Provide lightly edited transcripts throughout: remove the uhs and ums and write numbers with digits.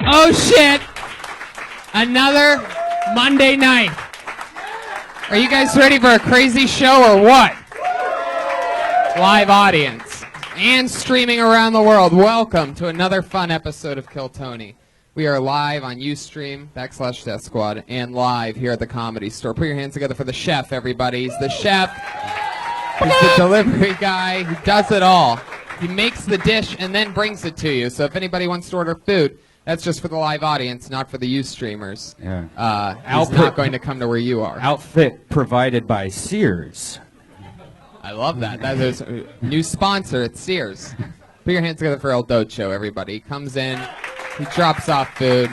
Oh shit! Another Monday night. Are you guys ready for a crazy show or what? Live audience and streaming around the world. Welcome to another fun episode of Kill Tony. We are live on Ustream, /Death Squad, and live here at the Comedy Store. Put your hands together for the chef, everybody. He's the chef. He's the delivery guy. He does it all. He makes the dish and then brings it to you. So if anybody wants to order food, that's just for the live audience, not for the Ustreamers. Yeah. He's not going to come to where you are. Outfit provided by Sears. I love that. There's a new sponsor at Sears. Put your hands together for El Docho, everybody. He comes in, he drops off food.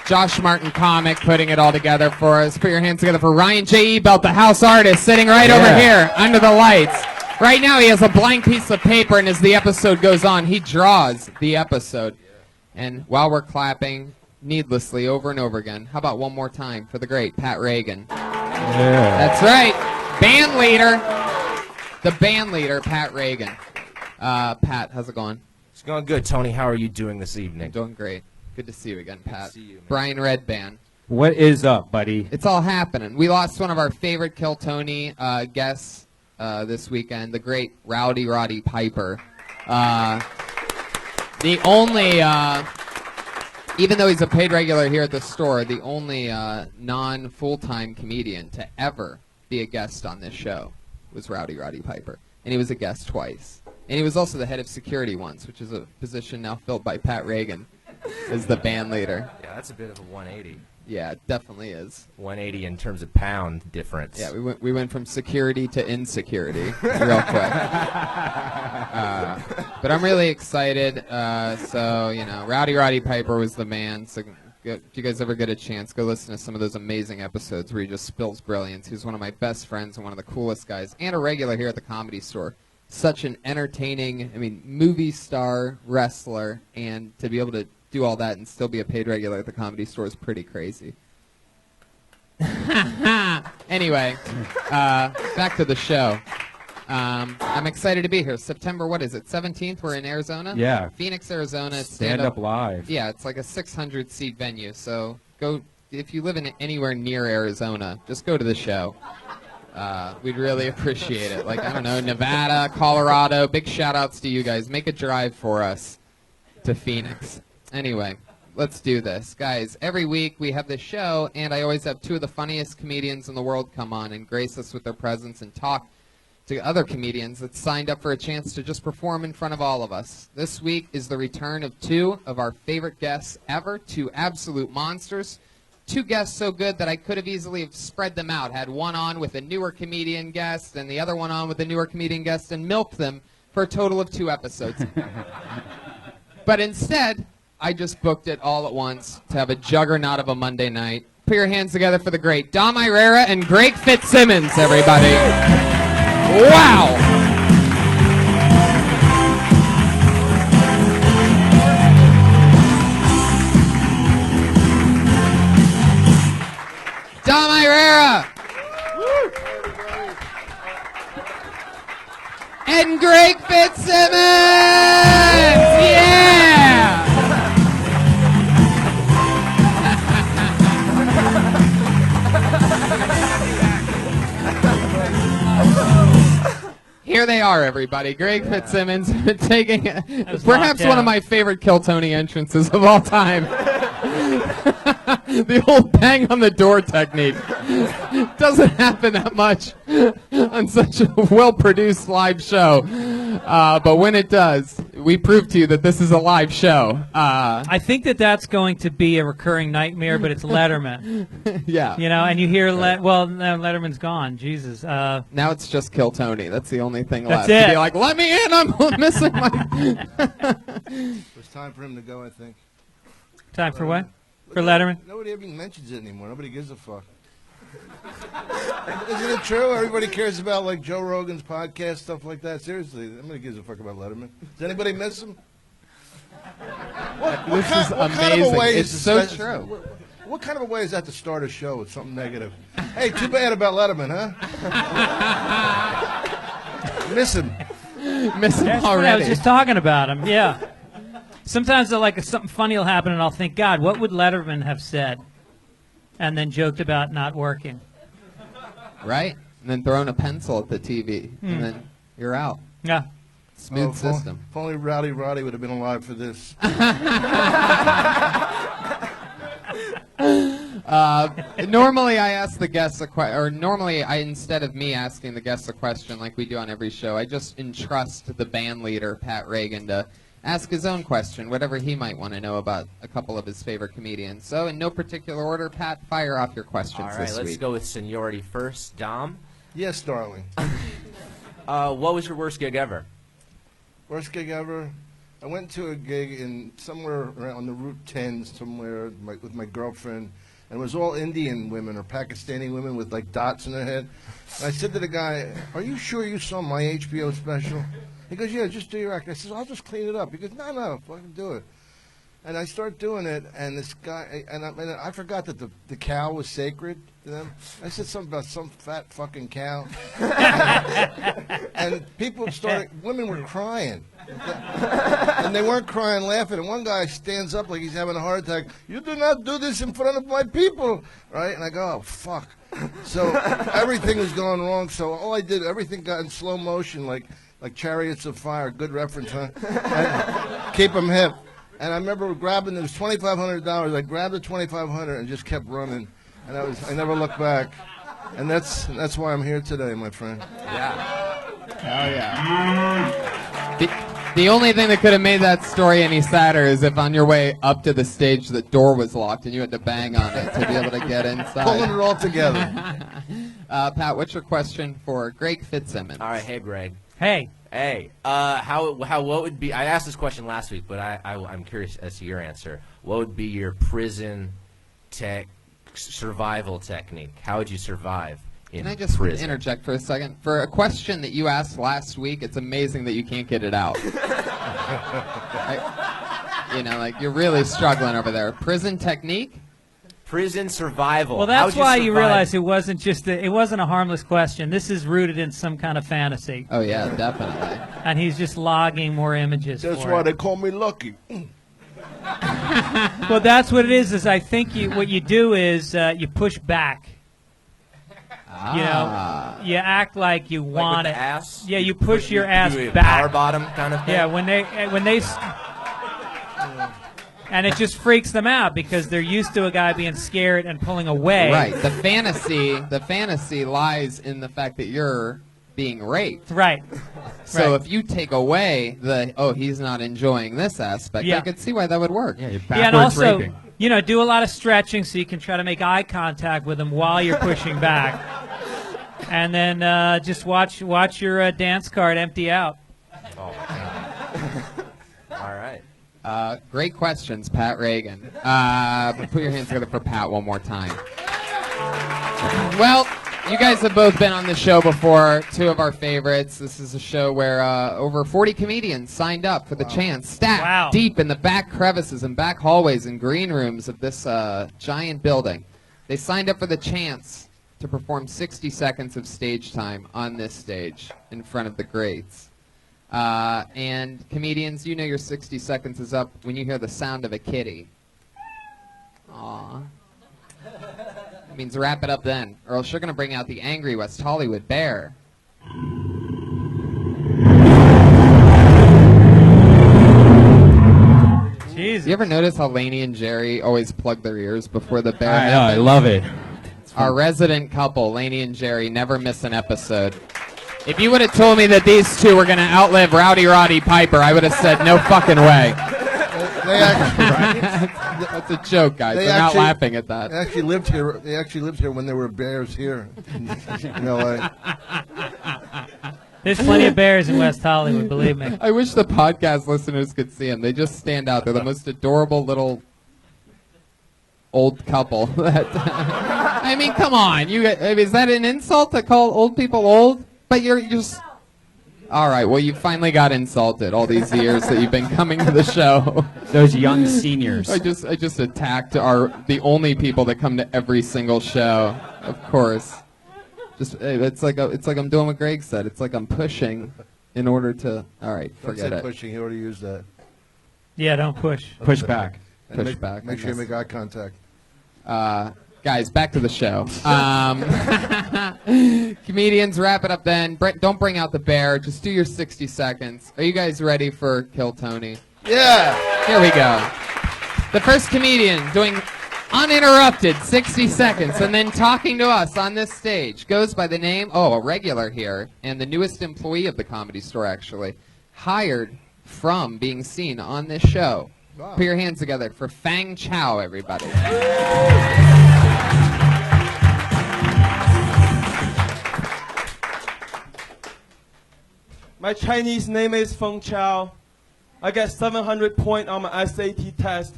Josh Martin comic putting it all together for us. Put your hands together for Ryan J. Ebelt, the house artist, sitting right over here under the lights. Right now he has a blank piece of paper, and as the episode goes on, he draws the episode. And while we're clapping needlessly over and over again, how about one more time for the great Pat Reagan? Yeah. That's right. Band leader. The band leader, Pat Reagan. Pat, how's it going? It's going good, Tony. How are you doing this evening? Doing great. Good to see you again, Pat. Good to see you, man. Brian Redband. What is up, buddy? It's all happening. We lost one of our favorite Kill Tony guests this weekend, the great Rowdy Roddy Piper. The only, even though he's a paid regular here at the store, the only non-full-time comedian to ever be a guest on this show was Rowdy Roddy Piper. And he was a guest twice. And he was also the head of security once, which is a position now filled by Pat Reagan as the band leader. Yeah, that's a bit of a 180. Yeah, it definitely is. 180 in terms of pound difference. Yeah, we went from security to insecurity real quick. But I'm really excited. So, you know, Rowdy Roddy Piper was the man. So if you guys ever get a chance, go listen to some of those amazing episodes where he just spills brilliance. He's one of my best friends and one of the coolest guys, and a regular here at the Comedy Store. Such an entertaining, movie star, wrestler, and to be able to do all that and still be a paid regular at the Comedy Store is pretty crazy. Anyway, back to the show. I'm excited to be here. September, what is it, 17th? We're in Arizona? Yeah. Phoenix, Arizona. Stand up live. Yeah, it's like a 600-seat venue. So go if you live in anywhere near Arizona, just go to the show. We'd really appreciate it. Like, I don't know, Nevada, Colorado, big shout-outs to you guys. Make a drive for us to Phoenix. Anyway, let's do this. Guys, every week we have this show, and I always have two of the funniest comedians in the world come on and grace us with their presence and talk to other comedians that signed up for a chance to just perform in front of all of us. This week is the return of two of our favorite guests ever, two absolute monsters. Two guests so good that I could have easily have spread them out, had one on with a newer comedian guest and the other one on with a newer comedian guest, and milked them for a total of 2 episodes. But instead, I just booked it all at once to have a juggernaut of a Monday night. Put your hands together for the great Dom Irrera and Greg Fitzsimmons, everybody. Wow! Dom Irrera! And Greg Fitzsimmons! Yeah! Here they are, everybody. Greg Fitzsimmons taking perhaps one of my favorite Kill Tony entrances of all time. The old bang on the door technique. Doesn't happen that much on such a well-produced live show. But when it does, we prove to you that this is a live show. I think that's going to be a recurring nightmare, but it's Letterman. Yeah. You know, and you hear, Letterman's gone. Jesus. Now it's just Kill Tony. That's the only thing That's left. it. To be like, let me in. I'm missing my... It's time for him to go, I think. Time for what? For Letterman? Nobody even mentions it anymore. Nobody gives a fuck. Isn't it true? Everybody cares about, like, Joe Rogan's podcast, stuff like that. Seriously, nobody gives a fuck about Letterman. Does anybody miss him? This is amazing. It's so true. What kind of a way is that to start a show with something negative? Hey, too bad about Letterman, huh? Miss him That's what I already. was just talking about him, yeah. Sometimes something funny will happen, and I'll think, God, what would Letterman have said? And then joked about not working. Right? And then throwing a pencil at the TV, and then you're out. Yeah. Smooth system. If only Rowdy Roddy would have been alive for this. Normally I ask the guests a question, or normally instead of me asking the guests a question like we do on every show, I just entrust the band leader, Pat Reagan, to ask his own question, whatever he might want to know about a couple of his favorite comedians. So in no particular order, Pat, fire off your questions All right, this let's week. go with seniority first. Dom, Yes, darling. what was your worst gig ever? Worst gig ever. I went to a gig in somewhere around on the Route 10 somewhere with my girlfriend, and it was all Indian women or Pakistani women with like dots in their head. And I said to the guy, "Are you sure you saw my HBO special?" He goes, "Yeah, just do your act." I says, "I'll just clean it up." He goes, "No, fucking do it." And I start doing it, and this guy, and I forgot that the cow was sacred to them. I said something about some fat fucking cow. And people started, women were crying. And they weren't crying laughing. And one guy stands up like he's having a heart attack. "You do not do this in front of my people." Right? And I go, "Oh, fuck." So everything was going wrong. So all I did, everything got in slow motion, like Chariots of Fire. Good reference, huh? And keep them hip. And I remember grabbing, it was $2,500. I grabbed the $2,500 and just kept running. And I never looked back. And that's why I'm here today, my friend. Yeah. Hell yeah. The only thing that could have made that story any sadder is if on your way up to the stage the door was locked and you had to bang on it to be able to get inside. Pulling it all together. Pat, what's your question for Greg Fitzsimmons? All right, hey, Greg. Hey. Hey, what would be? I asked this question last week, but I'm curious as to your answer. What would be your prison survival technique? How would you survive in Can I just prison? interject for a second? For a question that you asked last week, it's amazing that you can't get it out. You're really struggling over there. Prison technique? Prison survival. Well, How that's would why survive? you realize it wasn't a harmless question. This is rooted in some kind of fantasy, Oh, yeah, definitely. and he's just logging more images. That's for why it. they call me Lucky. Well, that's what it is I think what you do is you push back. You know, you act like you Like want with it. the ass? Yeah, you push your ass do a back. Power bottom kind of thing? Yeah, when they and it just freaks them out because they're used to a guy being scared and pulling away. Right. The fantasy lies in the fact that you're being raped. Right. So Right. if you take away he's not enjoying this aspect, Yeah. I could see why that would work. Yeah, you're Yeah, and backwards also, raping. do a lot of stretching so you can try to make eye contact with him while you're pushing back. And then just watch your dance card empty out. Oh, my God. All right. Great questions, Pat Reagan. Put your hands together for Pat one more time. Well, you guys have both been on the show before, two of our favorites. This is a show where over 40 comedians signed up for the chance, stacked deep in the back crevices and back hallways and green rooms of this giant building. They signed up for the chance to perform 60 seconds of stage time on this stage in front of the greats. And comedians, you know your 60 seconds is up when you hear the sound of a kitty. Aww. That means wrap it up then, or else you're going to bring out the angry West Hollywood bear. Jesus. You ever notice how Lainey and Jerry always plug their ears before the bear I know, I happens? love it. Our resident couple, Lainey and Jerry, never miss an episode. If you would have told me that these two were going to outlive Rowdy Roddy Piper, I would have said no fucking way. They actually, That's a joke, guys. They They're not actually- laughing at that. they actually lived here. They actually lived here when there were bears here in L.A. There's plenty of bears in West Hollywood, believe me. I wish the podcast listeners could see them. They just stand out. They're the most adorable little old couple. I mean, come on. Is that an insult to call old people old? But you're just... All right, well, you finally got insulted all these years that you've been coming to the show. Those young seniors. I just attacked the only people that come to every single show, of course. It's like I'm doing what Greg said. It's like I'm pushing in order to. All right, Don't forget say it. pushing. He already used that. Yeah, don't push. Push back. And Push make, back, Make I sure you guess. make eye contact. Guys, back to the show. Comedians, wrap it up then. Don't bring out the bear. Just do your 60 seconds. Are you guys ready for Kill Tony? Yeah. Here we go. The first comedian doing uninterrupted 60 seconds and then talking to us on this stage goes by the name, a regular here, and the newest employee of the Comedy Store, actually, hired from being seen on this show. Wow. Put your hands together for Fang Chow, everybody. My Chinese name is Fang Chow. I got 700 points on my SAT test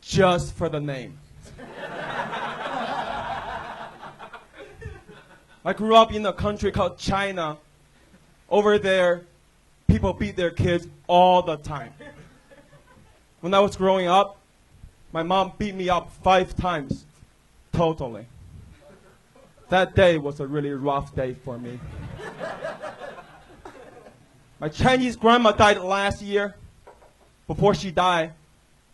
just for the name. I grew up in a country called China. Over there, people beat their kids all the time. When I was growing up, my mom beat me up 5 times, totally. That day was a really rough day for me. My Chinese grandma died last year. Before she died,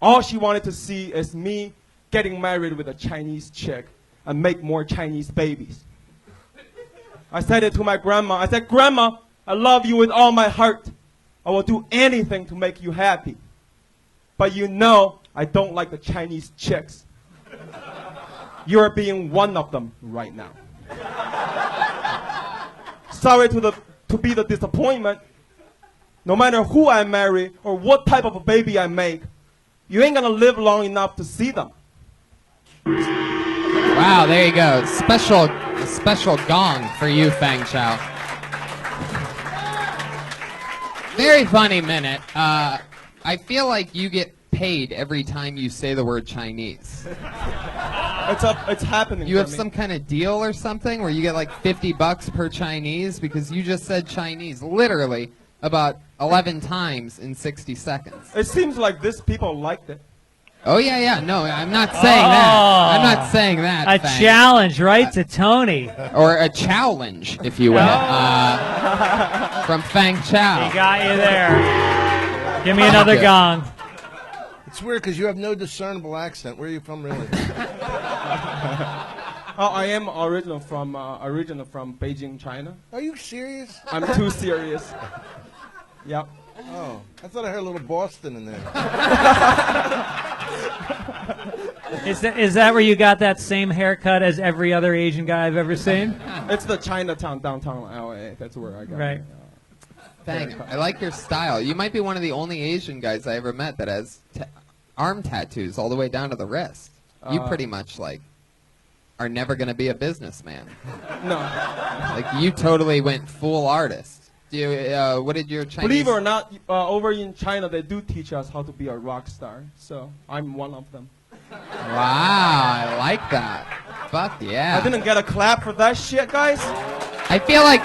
all she wanted to see is me getting married with a Chinese chick and make more Chinese babies. I said it to my grandma. I said, Grandma, I love you with all my heart. I will do anything to make you happy. But you know I don't like the Chinese chicks. You're being one of them right now. Sorry to be the disappointment. No matter who I marry or what type of a baby I make, you ain't gonna live long enough to see them. Wow, there you go. Special gong for you, Fang Chow. Very funny minute. I feel like you get paid every time you say the word Chinese. It's happening. You for have me. some kind of deal or something where you get like $50 per Chinese because you just said Chinese literally about 11 times in 60 seconds. It seems like these people liked it. Oh yeah. No, I'm not saying that. I'm not saying that. A Fang. challenge, right, to Tony. Or a challenge, if you will, from Fang Chow. He got you there. Give me another you. gong. It's weird because you have no discernible accent. Where are you from, really? I am original from Beijing, China. Are you serious? I'm too serious. Yep. Oh, I thought I heard a little Boston in there. Is that where you got that same haircut as every other Asian guy I've ever seen? It's the Chinatown, downtown LA. That's where I got Right. it. Fang, I like your style. You might be one of the only Asian guys I ever met that has arm tattoos all the way down to the wrist. You pretty much are never going to be a businessman. No. Like you totally went full artist. Do you, what did your Chinese? Believe it or not, over in China, they do teach us how to be a rock star. So I'm one of them. Wow, I like that. Fuck yeah. I didn't get a clap for that shit, guys. I feel like,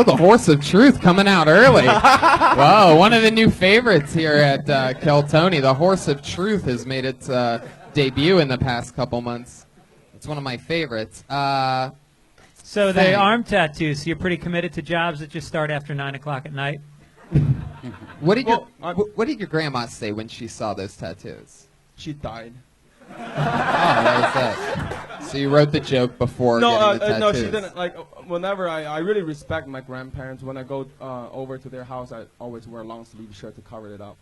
the horse of truth coming out early. Whoa, one of the new favorites here at Kill Tony. The horse of truth has made its debut in the past couple months. It's one of my favorites. So the Fang. arm tattoos, so you're pretty committed to jobs that just start after 9 o'clock at night? What did Well, what did your grandma say when she saw those tattoos? She died. Oh, that was it. So you wrote the joke before No, getting the tattoos. no, she didn't. Like, whenever I really respect my grandparents. When I go over to their house, I always wear a long sleeve shirt to cover it up.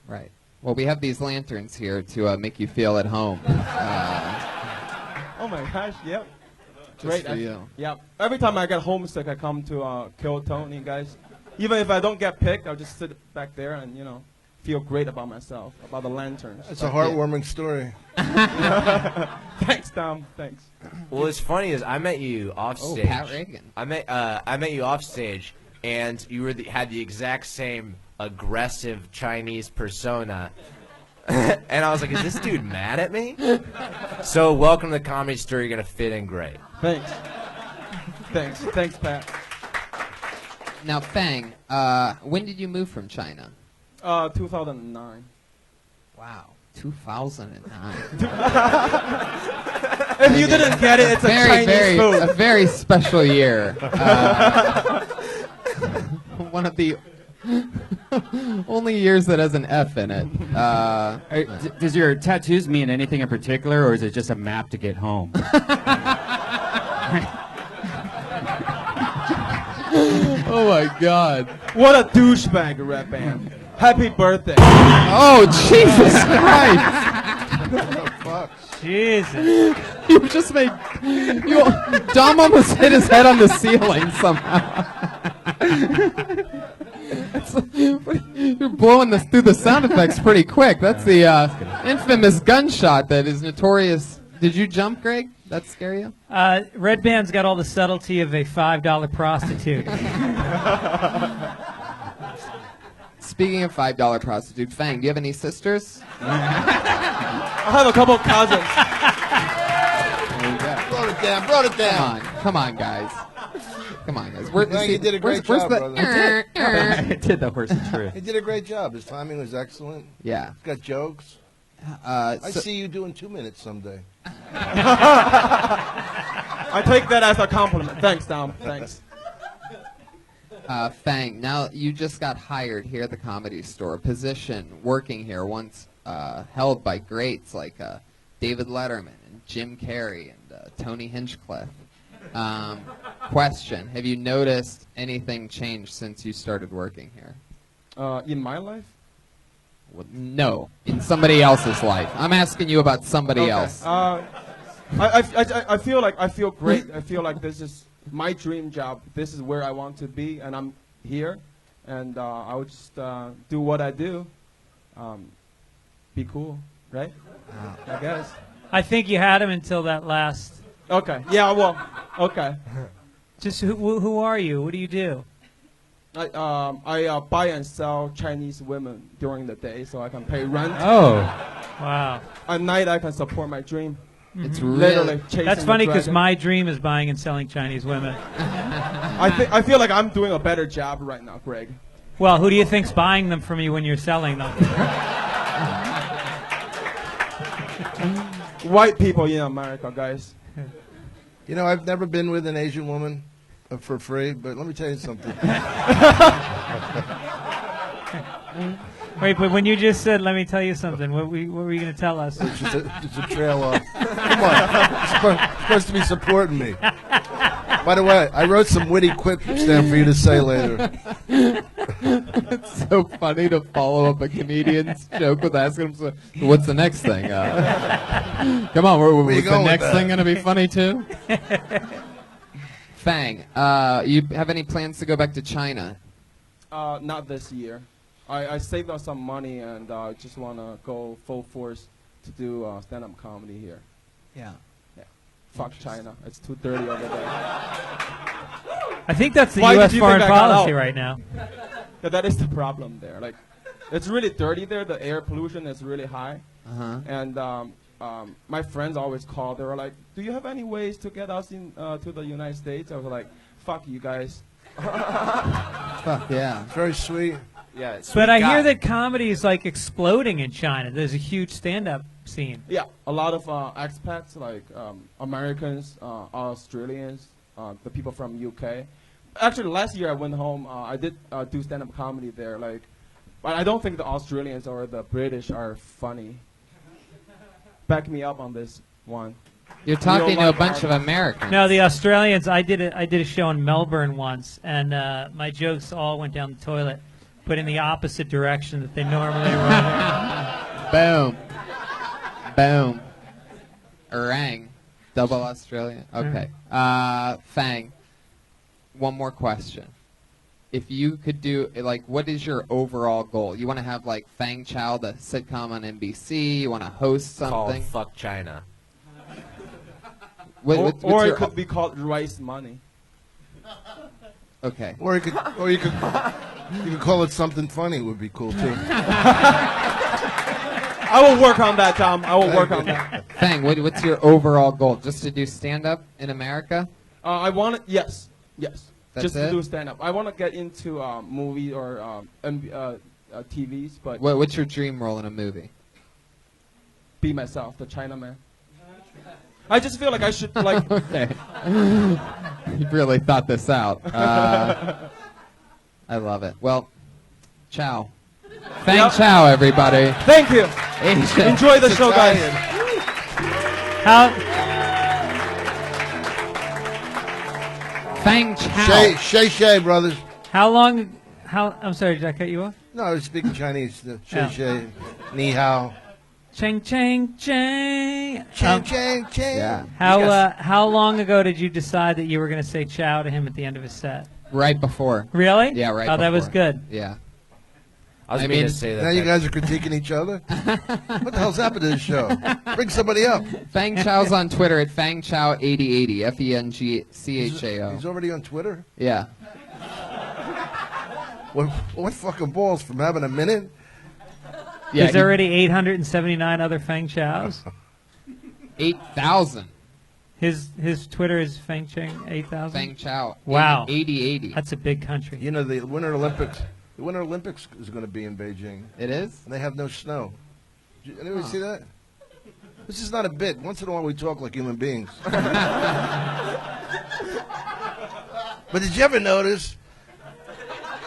Right. Well, we have these lanterns here to make you feel at home. Oh my gosh, yep. Just for you. Yep. Every time I get homesick, I come to Kill Tony, guys. Even if I don't get picked, I'll just sit back there and, feel great about myself, about the lanterns. It's a heartwarming story. Thanks, Tom. Thanks. Well, what's funny is I met you off Oh, stage. Pat Reagan. I met you off stage, and you had the exact same aggressive Chinese persona. And I was like, is this dude mad at me? So welcome to the Comedy Store. You're going to fit in great. Thanks. Thanks, Pat. Now, Fang, when did you move from China? 2009. Wow, 2009. If you didn't get it, it's a Chinese food. A very special year. One of the Only years that has an F in it. Does your tattoos mean anything in particular, or is it just a map to get home? Oh my God. What a douchebag, Red Band. Happy birthday. Oh, Jesus Christ. Fuck. Jesus. You just made. Dom almost hit his head on the ceiling somehow. You're blowing this through the sound effects pretty quick. That's the infamous gunshot that is notorious. Did you jump, Greg? That scare you? Red Band's got all the subtlety of a $5 prostitute. Speaking of $5 prostitute, Fang, do you have any sisters? I have a couple of cousins. There you go. Brought it down. Brought it down. Come on, guys. Come on, guys. Fang, you did a great job, brother. I did the horse and true. He did a great job. His timing was excellent. Yeah. He's got jokes. I So- see you doing 2 minutes someday. I take that as a compliment. Thanks, Dom. Thanks. Fang, now you just got hired here at the Comedy Store, a position working here once held by greats like David Letterman and Jim Carrey and Tony Hinchcliffe. Question, have you noticed anything change since you started working here? In my life? Well, no, in somebody else's life. I'm asking you about somebody else. I feel great. I feel like this is my dream job. This is where I want to be, and I'm here. And I would just do what I do. Be cool, right? I guess. I think you had him until that last. Okay. Yeah. Well. Okay. Just who are you? What do you do? I buy and sell Chinese women during the day so I can pay rent. Oh. Wow. At night I can support my dream. It's Literally really. chasing That's funny the because dragon. my dream is buying and selling Chinese women. I feel like I'm doing a better job right now, Greg. Well, who do you think's buying them from you when you're selling them? White people in America, guys. You know, I've never been with an Asian woman for free, but let me tell you something. Wait, but when you just said, "Let me tell you something," what were you going to tell us? It's a trail off. Come on. You're supposed to be supporting me. By the way, I wrote some witty quips down for you to say later. It's so funny to follow up a comedian's joke with asking him, so, what's the next thing? Come on, Where you was the going with next that? thing going to be funny too? Fang, you have any plans to go back to China? Not this year. I saved up some money and just want to go full force to do stand-up comedy here. Yeah. Fuck China. It's too dirty over there. I think that's the Why U.S. did you foreign think I got policy out? right now. Yeah, that is the problem there. Like, it's really dirty there. The air pollution is really high. Uh-huh. And my friends always call. They were like, "Do you have any ways to get us in to the United States?" I was like, "Fuck you guys." Fuck yeah. Very sweet. Yeah, But I hear that comedy is like exploding in China. There's a huge stand-up scene. Yeah, a lot of expats like Americans, Australians, the people from UK. Actually, last year I went home. I did do stand-up comedy there. Like, but I don't think the Australians or the British are funny. Back me up on this one. You're talking to a like bunch of our- Americans. No, the Australians. I did a show in Melbourne once, and my jokes all went down the toilet, but in the opposite direction that they normally run. Boom. Boom. Orang. Double Australian. Okay. Fang. One more question. If you could do, like, what is your overall goal? You want to have, like, Fang Chow, the sitcom on NBC? You want to host called something? Fuck China. What's Or your it could be called Rice Money. Okay. Or you could call it something funny. Would be cool too. I will work on that, Tom. I will work on that. Fang, what's your overall goal? Just to do stand-up in America? I want to, yes. That's Just it? to do stand-up. I want to get into movies or TVs, but What's your dream role in a movie? be myself, the Chinaman. I just feel like I should, like, Okay. You really thought this out. I love it. Well, Chow. Fang Chow, everybody. Thank you. Asian. Enjoy the show, guys. How Fang Chow. Shay, brothers. how long? How I'm sorry, did I cut you off? No, I was speaking Chinese. Yeah. Shay, ni hao. Chang chang chang. Chang, chang, chang. Yeah. How long ago did you decide that you were going to say chow to him at the end of his set? Right before. Really? Yeah, right Oh, that was before. good. Yeah. I was I meaning mean, to say that. Now you guys are critiquing each other? What the hell's happened to this show? Bring somebody up. Fang Chow's on Twitter at Fang Chow 8080. FENGCHAO. He's already on Twitter? Yeah. What fucking balls from having a minute? Yeah. There's already 879 other Fang Chows. 8,000. His Twitter is Fang Chang 8,000. Fang Chow. Wow. 8080. That's a big country. You know, the Winter Olympics is going to be in Beijing. It is? And they have no snow. Did anybody see that? This is not a bit. Once in a while we talk like human beings. But did you ever notice?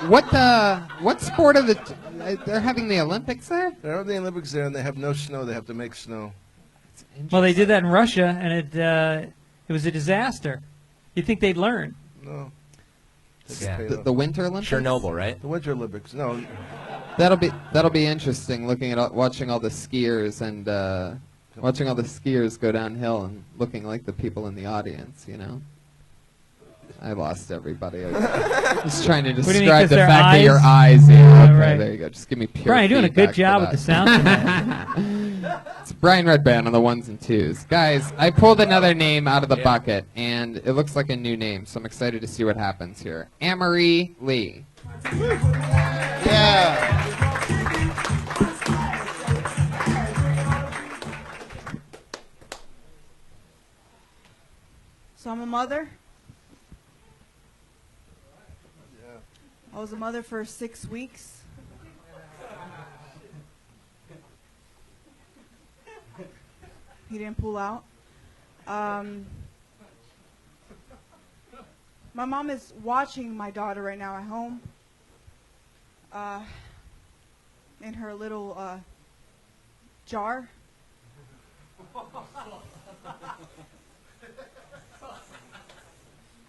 What sport of they're having the Olympics there? They're having the Olympics there and they have no snow. They have to make snow. Well, they did that in Russia, and it was a disaster. You think they'd learn? No. Yeah. The Winter Olympics? Chernobyl, right? The Winter Olympics. No. That'll be interesting. Looking at watching all the skiers and watching all the skiers go downhill and looking like the people in the audience. You know, I lost everybody. I was trying to do you mean, describe 'cause the their fact that your eyes? eyes. Yeah, okay, right. there you go. Just give me pure. Brian, you're doing a good feedback job for with the that. sound tonight. It's Brian Redband on the ones and twos. Guys, I pulled another name out of the bucket, and it looks like a new name, so I'm excited to see what happens here. Amory Lee. Yeah. So I'm a mother. I was a mother for 6 weeks. He didn't pull out. My mom is watching my daughter right now at home in her little jar.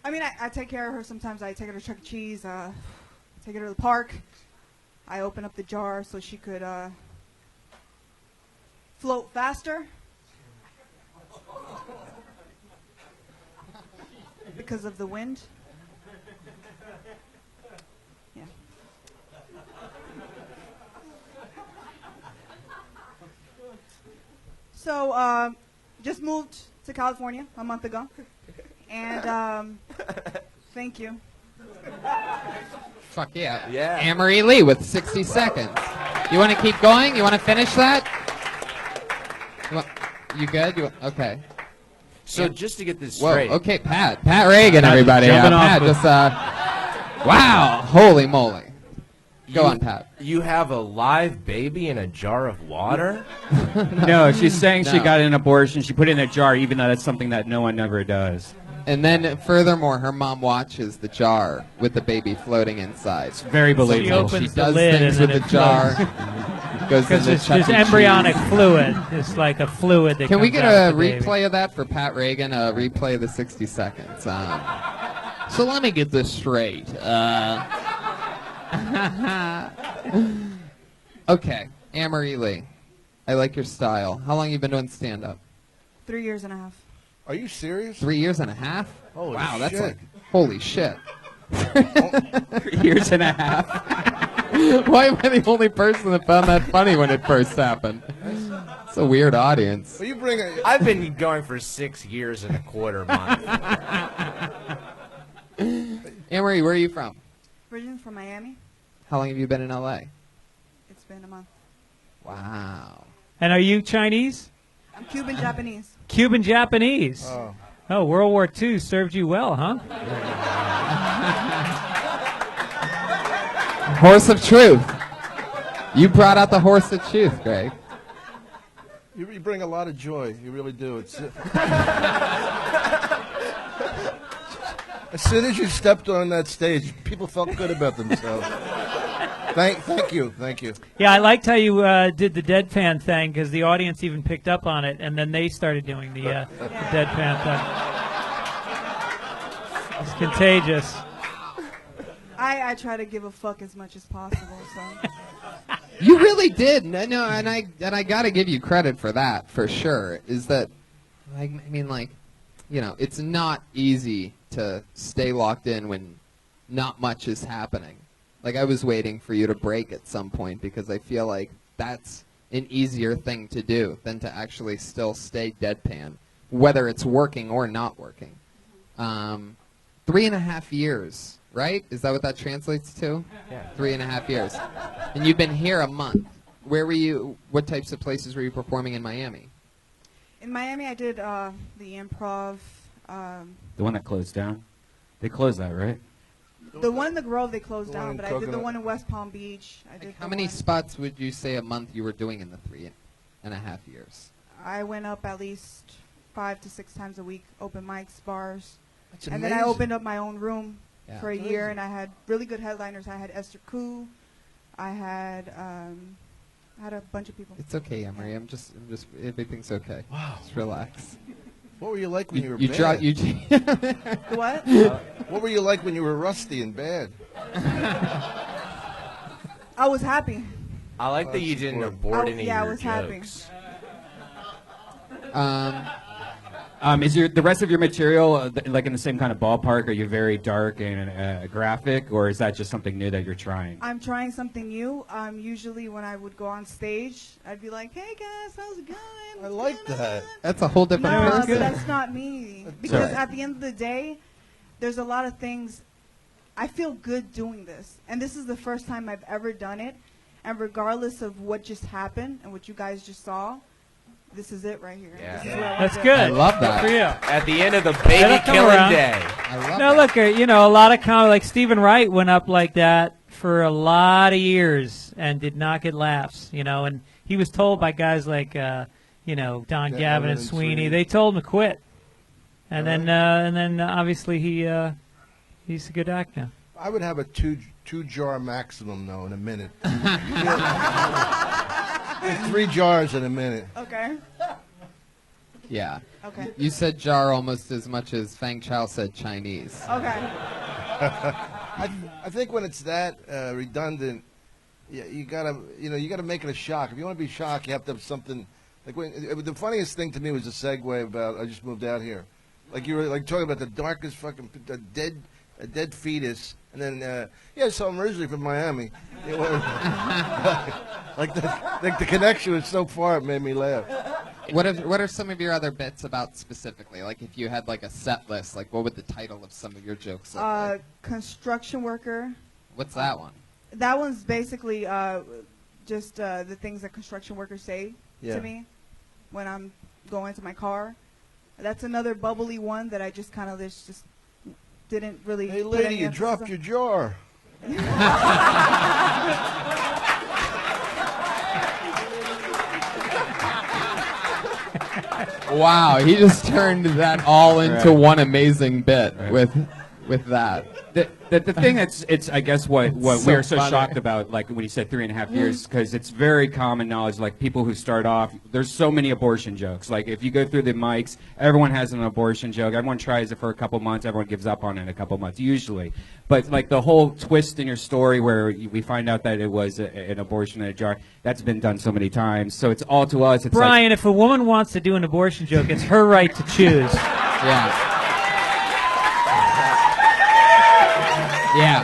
I mean, I take care of her. Sometimes I take her to Chuck E. Cheese, take her to the park. I open up the jar so she could float faster. Because of the wind. Yeah. So, just moved to California a month ago. And, thank you. Fuck yeah. Yeah. Amory Lee with 60 seconds. You want to keep going? You want to finish that? You good? Okay. So just to get this Whoa, straight. okay, Pat Reagan, everybody. jumping off Pat, with- just, wow, holy moly. Go on, Pat. You have a live baby in a jar of water? No, she's saying she No. got an abortion. She put it in a jar, even though that's something that no one ever does. And then, furthermore, her mom watches the jar with the baby floating inside. It's very believable. opens She the does lid things and with then the it jar. Goes Because into there's Chuck E. embryonic Cheese. fluid. It's like a fluid that Can we comes get out a of the baby. replay of that for Pat Reagan? A replay of the 60 seconds. So let me get this straight. Okay, Amory Lee. I like your style. How long you been doing stand-up? 3 years and a half. Are you serious? 3 years and a half? Holy wow, that's shit. like, holy shit. 3 years and a half. Why am I the only person that found that funny when it first happened? It's a weird audience. Well, you bring a. I've been going for 6 years and a quarter month. Amory, where are you from? Originally from Miami. How long have you been in LA? It's been a month. Wow. And are you Chinese? I'm Cuban Japanese. Cuban Japanese. Oh. Oh, World War II served you well, huh? Horse of truth. You brought out the horse of truth, Greg. You bring a lot of joy. You really do. It's. As soon as you stepped on that stage, people felt good about themselves. Thank you. Yeah, I liked how you did the deadpan thing because the audience even picked up on it, and then they started doing the deadpan thing. It's contagious. I try to give a fuck as much as possible. So. You really did. No, and I got to give you credit for that, for sure. Is that, I mean, like, you know, it's not easy to stay locked in when not much is happening. Like, I was waiting for you to break at some point because I feel like that's an easier thing to do than to actually still stay deadpan, whether it's working or not working. 3.5 years, right? Is that what that translates to? Yeah. 3.5 years. And you've been here a month. Where were you? What types of places were you performing in Miami? In Miami, I did the Improv. The one that closed down? They closed that, right? The one in the Grove they closed The one down, in but I did the Coconut. one in West Palm Beach. I did How the many one- spots would you say a month you were doing in the 3.5 years? I went up at least 5 to 6 times a week, open mics, bars. That's And amazing. then I opened up my own room Yeah. for a year, and I had really good headliners. I had Esther Koo. I had a bunch of people. It's okay, Amory. I'm just. Everything's okay. Wow. Just relax. What were you like when you were You bad? draw. You. What? What were you like when you were rusty and bad? I was happy. I like that you didn't abort any yeah, I of your was happy. jokes. Is the rest of your material like in the same kind of ballpark? Are you very dark and graphic, or is that just something new that you're trying? I'm trying something new. Usually when I would go on stage, I'd be like, "Hey guys, how's it going?" I like that. That's a whole different No, person. but that's not me. Because right. at the end of the day, there's a lot of things. I feel good doing this, and this is the first time I've ever done it. And regardless of what just happened and what you guys just saw, this is it right here. Yeah. This is where I want That's to- good. I love that. Good for you. At the end of the It'll baby come killing around. day. I love No, that. look, a lot of comedy, like Stephen Wright went up like that for a lot of years and did not get laughs, and he was told by guys like, Don Gavin and Sweeney, they told him to quit. And then obviously he's a good actor. I would have a two jar maximum though in a minute. 3 jars in a minute. Okay. Yeah. Okay. You said jar almost as much as Fang Chow said Chinese. Okay. I think when it's that redundant, you gotta make it a shock. If you want to be shocked, you have to have something. Like the funniest thing to me was the segue about I just moved out here. Like you were like talking about the darkest fucking a dead fetus, and then so I'm originally from Miami. Like the connection was so far, it made me laugh. What are some of your other bits about specifically? Like if you had like a set list, like what would the title of some of your jokes look like? Construction worker. What's that one? That one's basically just the things that construction workers say Yeah. to me when I'm going to my car. That's another bubbly one that I just kind of just didn't really. Hey, put lady, any you emphasis dropped on. your jar. Wow, he just turned that all into Right. one amazing bit Right. with that. The thing it's I guess what It's we are so so funny. shocked about, like when you said 3.5 years, because it's very common knowledge. Like people who start off, there's so many abortion jokes. Like if you go through the mics, everyone has an abortion joke. Everyone tries it for a couple months. Everyone gives up on it in a couple months, usually. But like the whole twist in your story where we find out that it was an abortion in a jar, that's been done so many times. So it's all to us. It's Brian, if a woman wants to do an abortion joke, it's her right to choose. Yeah. Yeah.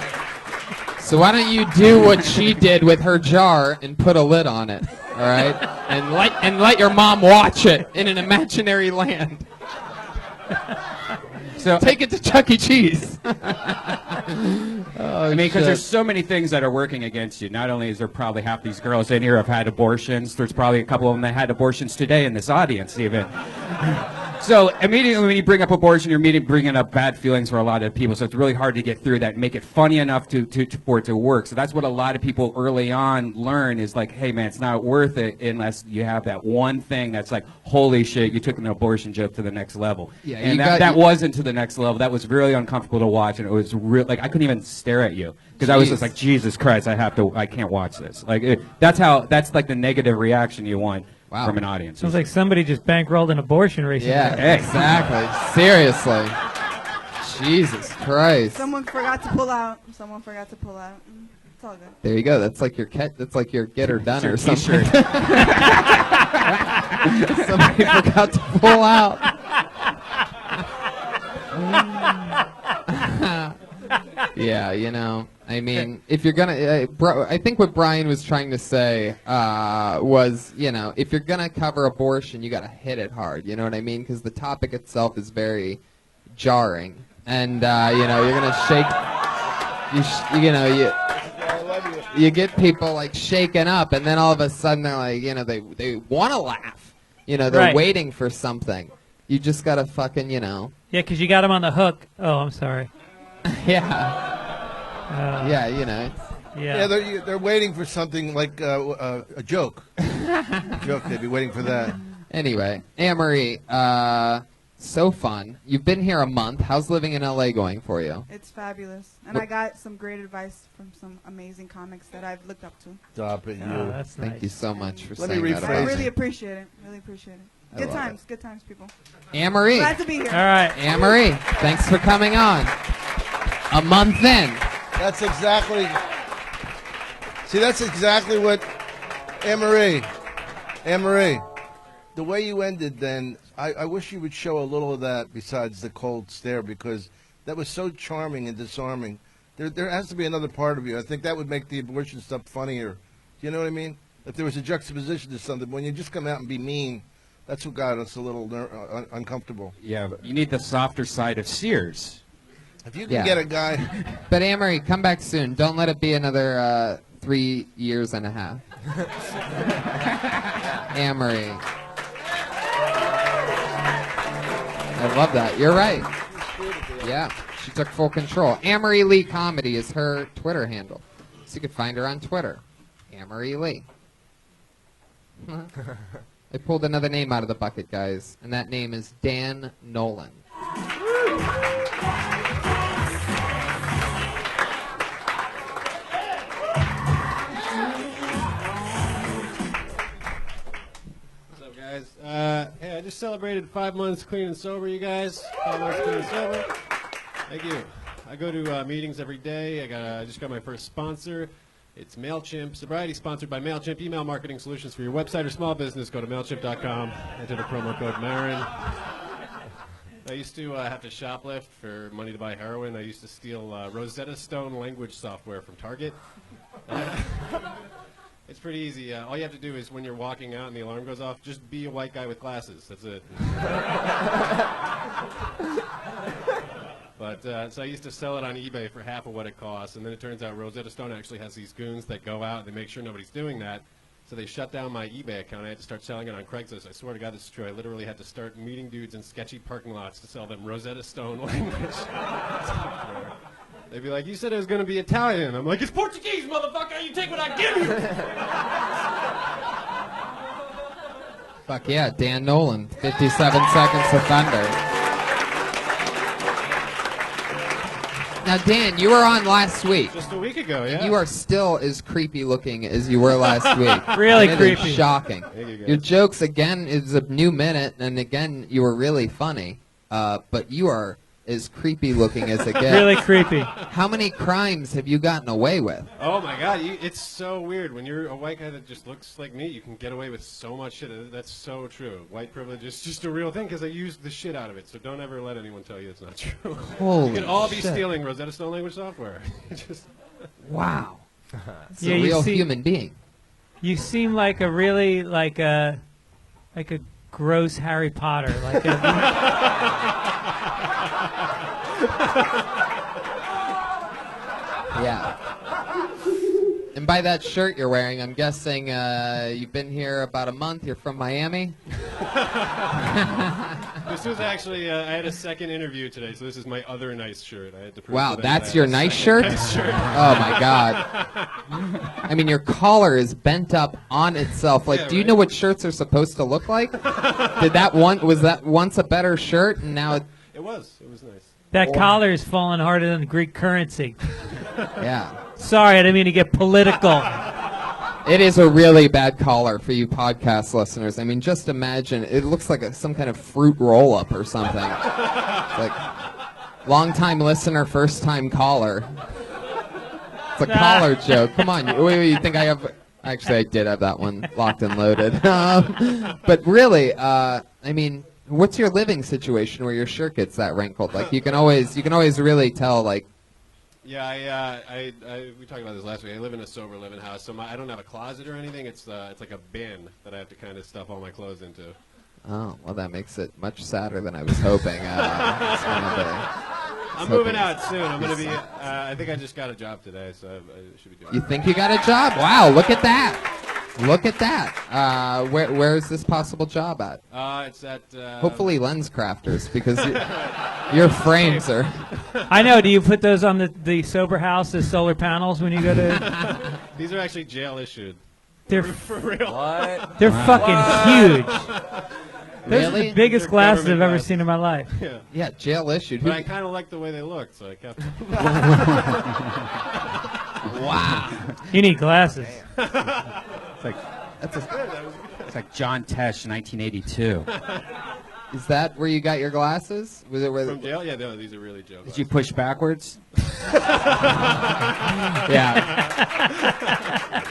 So why don't you do what she did with her jar and put a lid on it, all right? And let your mom watch it in an imaginary land. So Take it to Chuck E. Cheese. I mean, because there's so many things that are working against you. Not only is there probably half these girls in here have had abortions, there's probably a couple of them that had abortions today in this audience, even. So immediately when you bring up abortion, you're immediately bringing up bad feelings for a lot of people. So it's really hard to get through that and make it funny enough for it to work. So that's what a lot of people early on learn is like, hey man, it's not worth it unless you have that one thing that's like, holy shit, you took an abortion joke to the next level. Yeah, and that wasn't to the next level. That was really uncomfortable to watch, and it was real. Like I couldn't even stare at you because I was just like, Jesus Christ, I can't watch this. Like that's like the negative reaction you want. Wow. From an audience. Sounds like somebody just bankrolled an abortion recently. Yeah, exactly. Seriously. Jesus Christ. Someone forgot to pull out. Someone forgot to pull out. It's all good. There you go. That's like your get her done or something. Somebody forgot to pull out. Yeah, you know. I mean, if you're gonna, I think what Brian was trying to say was, you know, if you're gonna cover abortion, you gotta hit it hard. You know what I mean? Because the topic itself is very jarring, and you know, you're gonna shake. You get people like shaken up, and then all of a sudden they're like, you know, they want to laugh. You know, they're waiting for something. You just gotta fucking, you know. Yeah, because you got them on the hook. Oh, I'm sorry. Yeah. Yeah, you know. Yeah. They're waiting for something like a joke. A joke. They'd be waiting for that. Anyway, Amory, so fun. You've been here a month. How's living in LA going for you? It's fabulous. And I got some great advice from some amazing comics that I've looked up to. Stop it, you. Oh, that's nice. Thank you so much for Let me saying that. rephrase I it. really appreciate it. Really appreciate it. I Good love times. Good times, people. Amory. Glad to be here. All right. Amory, thanks for coming on. A month in. That's exactly. See, that's exactly what Amory. The way you ended, then I wish you would show a little of that besides the cold stare, because that was so charming and disarming. There has to be another part of you. I think that would make the abortion stuff funnier. Do you know what I mean? If there was a juxtaposition to something, when you just come out and be mean, that's what got us a little uncomfortable. Yeah, but you need the softer side of Sears. If you can get a guy. But Amory, come back soon. Don't let it be another 3 years and a half. Amory. I love that. You're right. Yeah, she took full control. Amory Lee Comedy is her Twitter handle. So you can find her on Twitter. Amory Lee. I pulled another name out of the bucket, guys, and that name is Dan Nolan. Hey, I just celebrated 5 months clean and sober, you guys. 5 months clean and sober. Thank you. I go to meetings every day. I just got my first sponsor. It's MailChimp. Sobriety sponsored by MailChimp. Email marketing solutions for your website or small business. Go to MailChimp.com. Enter the promo code Marin. I used to have to shoplift for money to buy heroin. I used to steal Rosetta Stone language software from Target. It's pretty easy. All you have to do is when you're walking out and the alarm goes off, just be a white guy with glasses. That's it. But so I used to sell it on eBay for half of what it costs, and then it turns out Rosetta Stone actually has these goons that go out and they make sure nobody's doing that. So they shut down my eBay account. I had to start selling it on Craigslist. I swear to God, this is true. I literally had to start meeting dudes in sketcy parking lots to sell them Rosetta Stone language software. They'd be like, you said it was going to be Italian. I'm like, it's Portuguese, motherfucker. You take what I give you. Fuck yeah, Dan Nolan, 57 Seconds to Thunder. Now, Dan, you were on last week. Just a week ago, yeah. You are still as creepy looking as you were last week. Really And it is creepy. shocking. Thank you, guys. Your jokes, again, is a new minute, and again, you were really funny. But you are as creepy looking as it gets. Really creepy. How many crimes have you gotten away with? Oh my God, it's so weird. When you're a white guy that just looks like me, you can get away with so much shit. That's so true. White privilege is just a real thing because I use the shit out of it. So don't ever let anyone tell you it's not true. Holy You could all be shit. stealing Rosetta Stone language software. Just Wow. It's Yeah, a you real see- human being. You seem like a really like a gross Harry Potter. Like a, Yeah. And by that shirt you're wearing, I'm guessing you've been here about a month. You're from Miami? This was actually, I had a second interview today, so this is my other nice shirt. I had to prove Wow, to them that's that I your had a nice second shirt? nice shirt. Oh my God. I mean, your collar is bent up on itself. Like, Yeah, do you right. know what shirts are supposed to look like? Was that once a better shirt, and now It was nice. That collar is falling harder than Greek currency. yeah. Sorry, I didn't mean to get political. It is a really bad collar for you podcast listeners. I mean, just imagine. It looks like some kind of fruit roll-up or something. It's like, long-time listener, first-time caller. It's a collar joke. Come on. Wait, you think I have... Actually, I did have that one locked and loaded. But really, I mean, what's your living situation where your shirt gets that wrinkled? Like, you can always really tell, like... Yeah, we talked about this last week. I live in a sober living house, so I don't have a closet or anything. It's like a bin that I have to kind of stuff all my clothes into. Oh, well, that makes it much sadder than I was hoping. I'm moving out soon. I'm going to be, I think I just got a job today, so I should be doing You think you got a job? Wow, look at that. Look at that. Where is this possible job at? It's at... Hopefully Lens Crafters, because your frames are... I know. Do you put those on the sober house as solar panels when you go to? These are actually jail issued. They're For real. What? they're fucking huge. Those are Really? the biggest They're glasses I've government ever glasses. seen in my life. Yeah. Yeah, jail issued. But I kind of liked the way they looked, so I kept them. Wow. You need glasses. It's like it's like John Tesh, 1982. Is that where you got your glasses? Was it where? From jail? Yeah, no, these are really jail Did you push backwards? Yeah.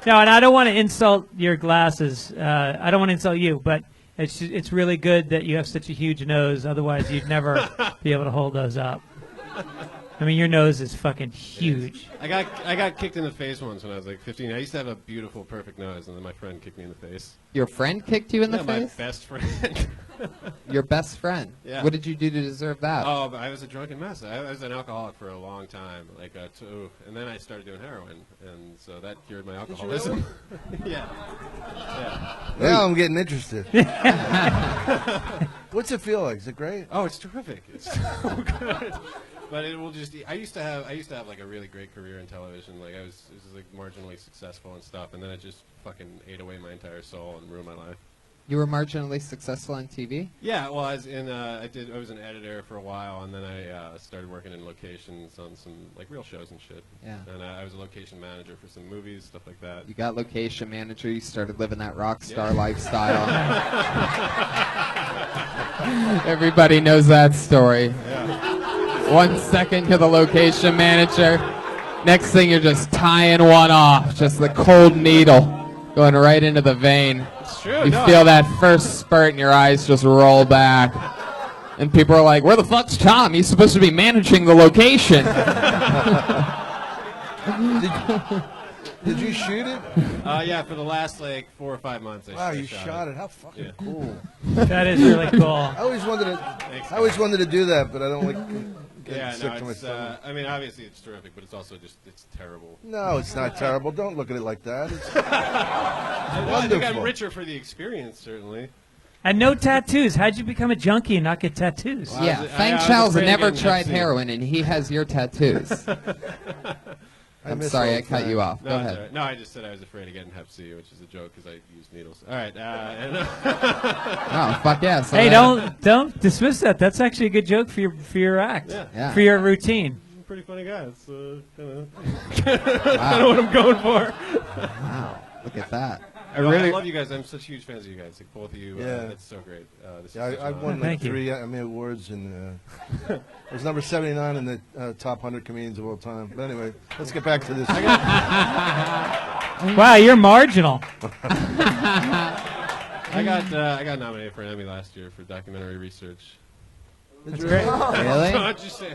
No, and I don't want to insult your glasses. I don't want to insult you, but it's really good that you have such a huge nose. Otherwise, you'd never be able to hold those up. I mean, your nose is fucking huge. I got kicked in the face once when I was like 15. I used to have a beautiful, perfect nose, and then my friend kicked me in the face. Your friend kicked you in the Yeah, face? my best friend. Your best friend? Yeah. What did you do to deserve that? Oh, but I was a drunken mess. I was an alcoholic for a long time, and then I started doing heroin, and so that cured my alcoholism. Yeah. Now I'm getting interested. What's it feel like? Is it great? Oh, it's terrific. It's so good. But it will just. I used to have like a really great career in television. Like I was like marginally successful and stuff, and then it just fucking ate away my entire soul and ruined my life. You were marginally successful on TV? Yeah, well, I was an editor for a while, and then I started working in locations on some like real shows and shit. Yeah. And I was a location manager for some movies, stuff like that. You got location manager. You started living that rock star lifestyle. Everybody knows that story. Yeah. 1 second you're the location manager. Next thing you're just tying one off. Just the cold needle going right into the vein. It's true. You feel that first spurt and your eyes just roll back. And people are like, where the fuck's Tom? He's supposed to be managing the location. Did you shoot it? Yeah, for the last like 4 or 5 months. Wow, you shot it. How fucking Yeah. cool. That is really cool. I always wanted to do that, but I don't like getting Yeah, sick no, to my it's, stomach. I mean, obviously it's terrific, but it's also just, it's terrible. No, it's not terrible. Don't look at it like that. It's Well, I think I'm wonderful. richer for the experience, certainly. And no tattoos. How'd you become a junkie and not get tattoos? Well, Yeah, I was Fang afraid Chow's of never getting tried Hep C. heroin, and he has your tattoos. I I'm miss sorry, I old cut Fang. you off. No, Go it's ahead. all right. No, I just said I was afraid of getting Hep C, which is a joke because I use needles. All right. Oh, fuck yeah. So Hey, that- don't dismiss that. That's actually a good joke for your act, Yeah. Yeah. for your routine. I'm a pretty funny guy. It's kind Wow. of what I'm going for. Wow. Look at that. I love you guys. I'm such huge fans of you guys. Like both of you. Yeah. It's so great. This Yeah, is such I an won honor. like Thank you. 3 Emmy Awards, and I was number 79 in the top 100 comedians of all time. But anyway, let's get back to this. Wow, you're marginal. I got nominated for an Emmy last year for documentary research. That's great. Really? Don't you say?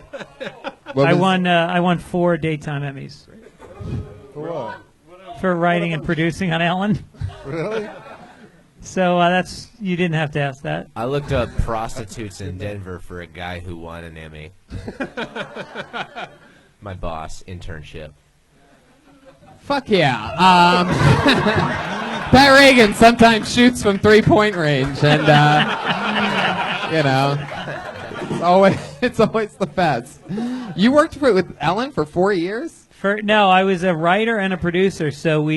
What I was- won 4 daytime Emmys For what? for writing and producing on Ellen. Really? So that's you didn't have to ask that. I looked up prostitutes in Denver for a guy who won an Emmy. My boss, internship. Fuck yeah. Pat Reagan sometimes shoots from 3-point range, and You know, it's always the best. You worked with Ellen for 4 years? No, I was a writer and a producer. So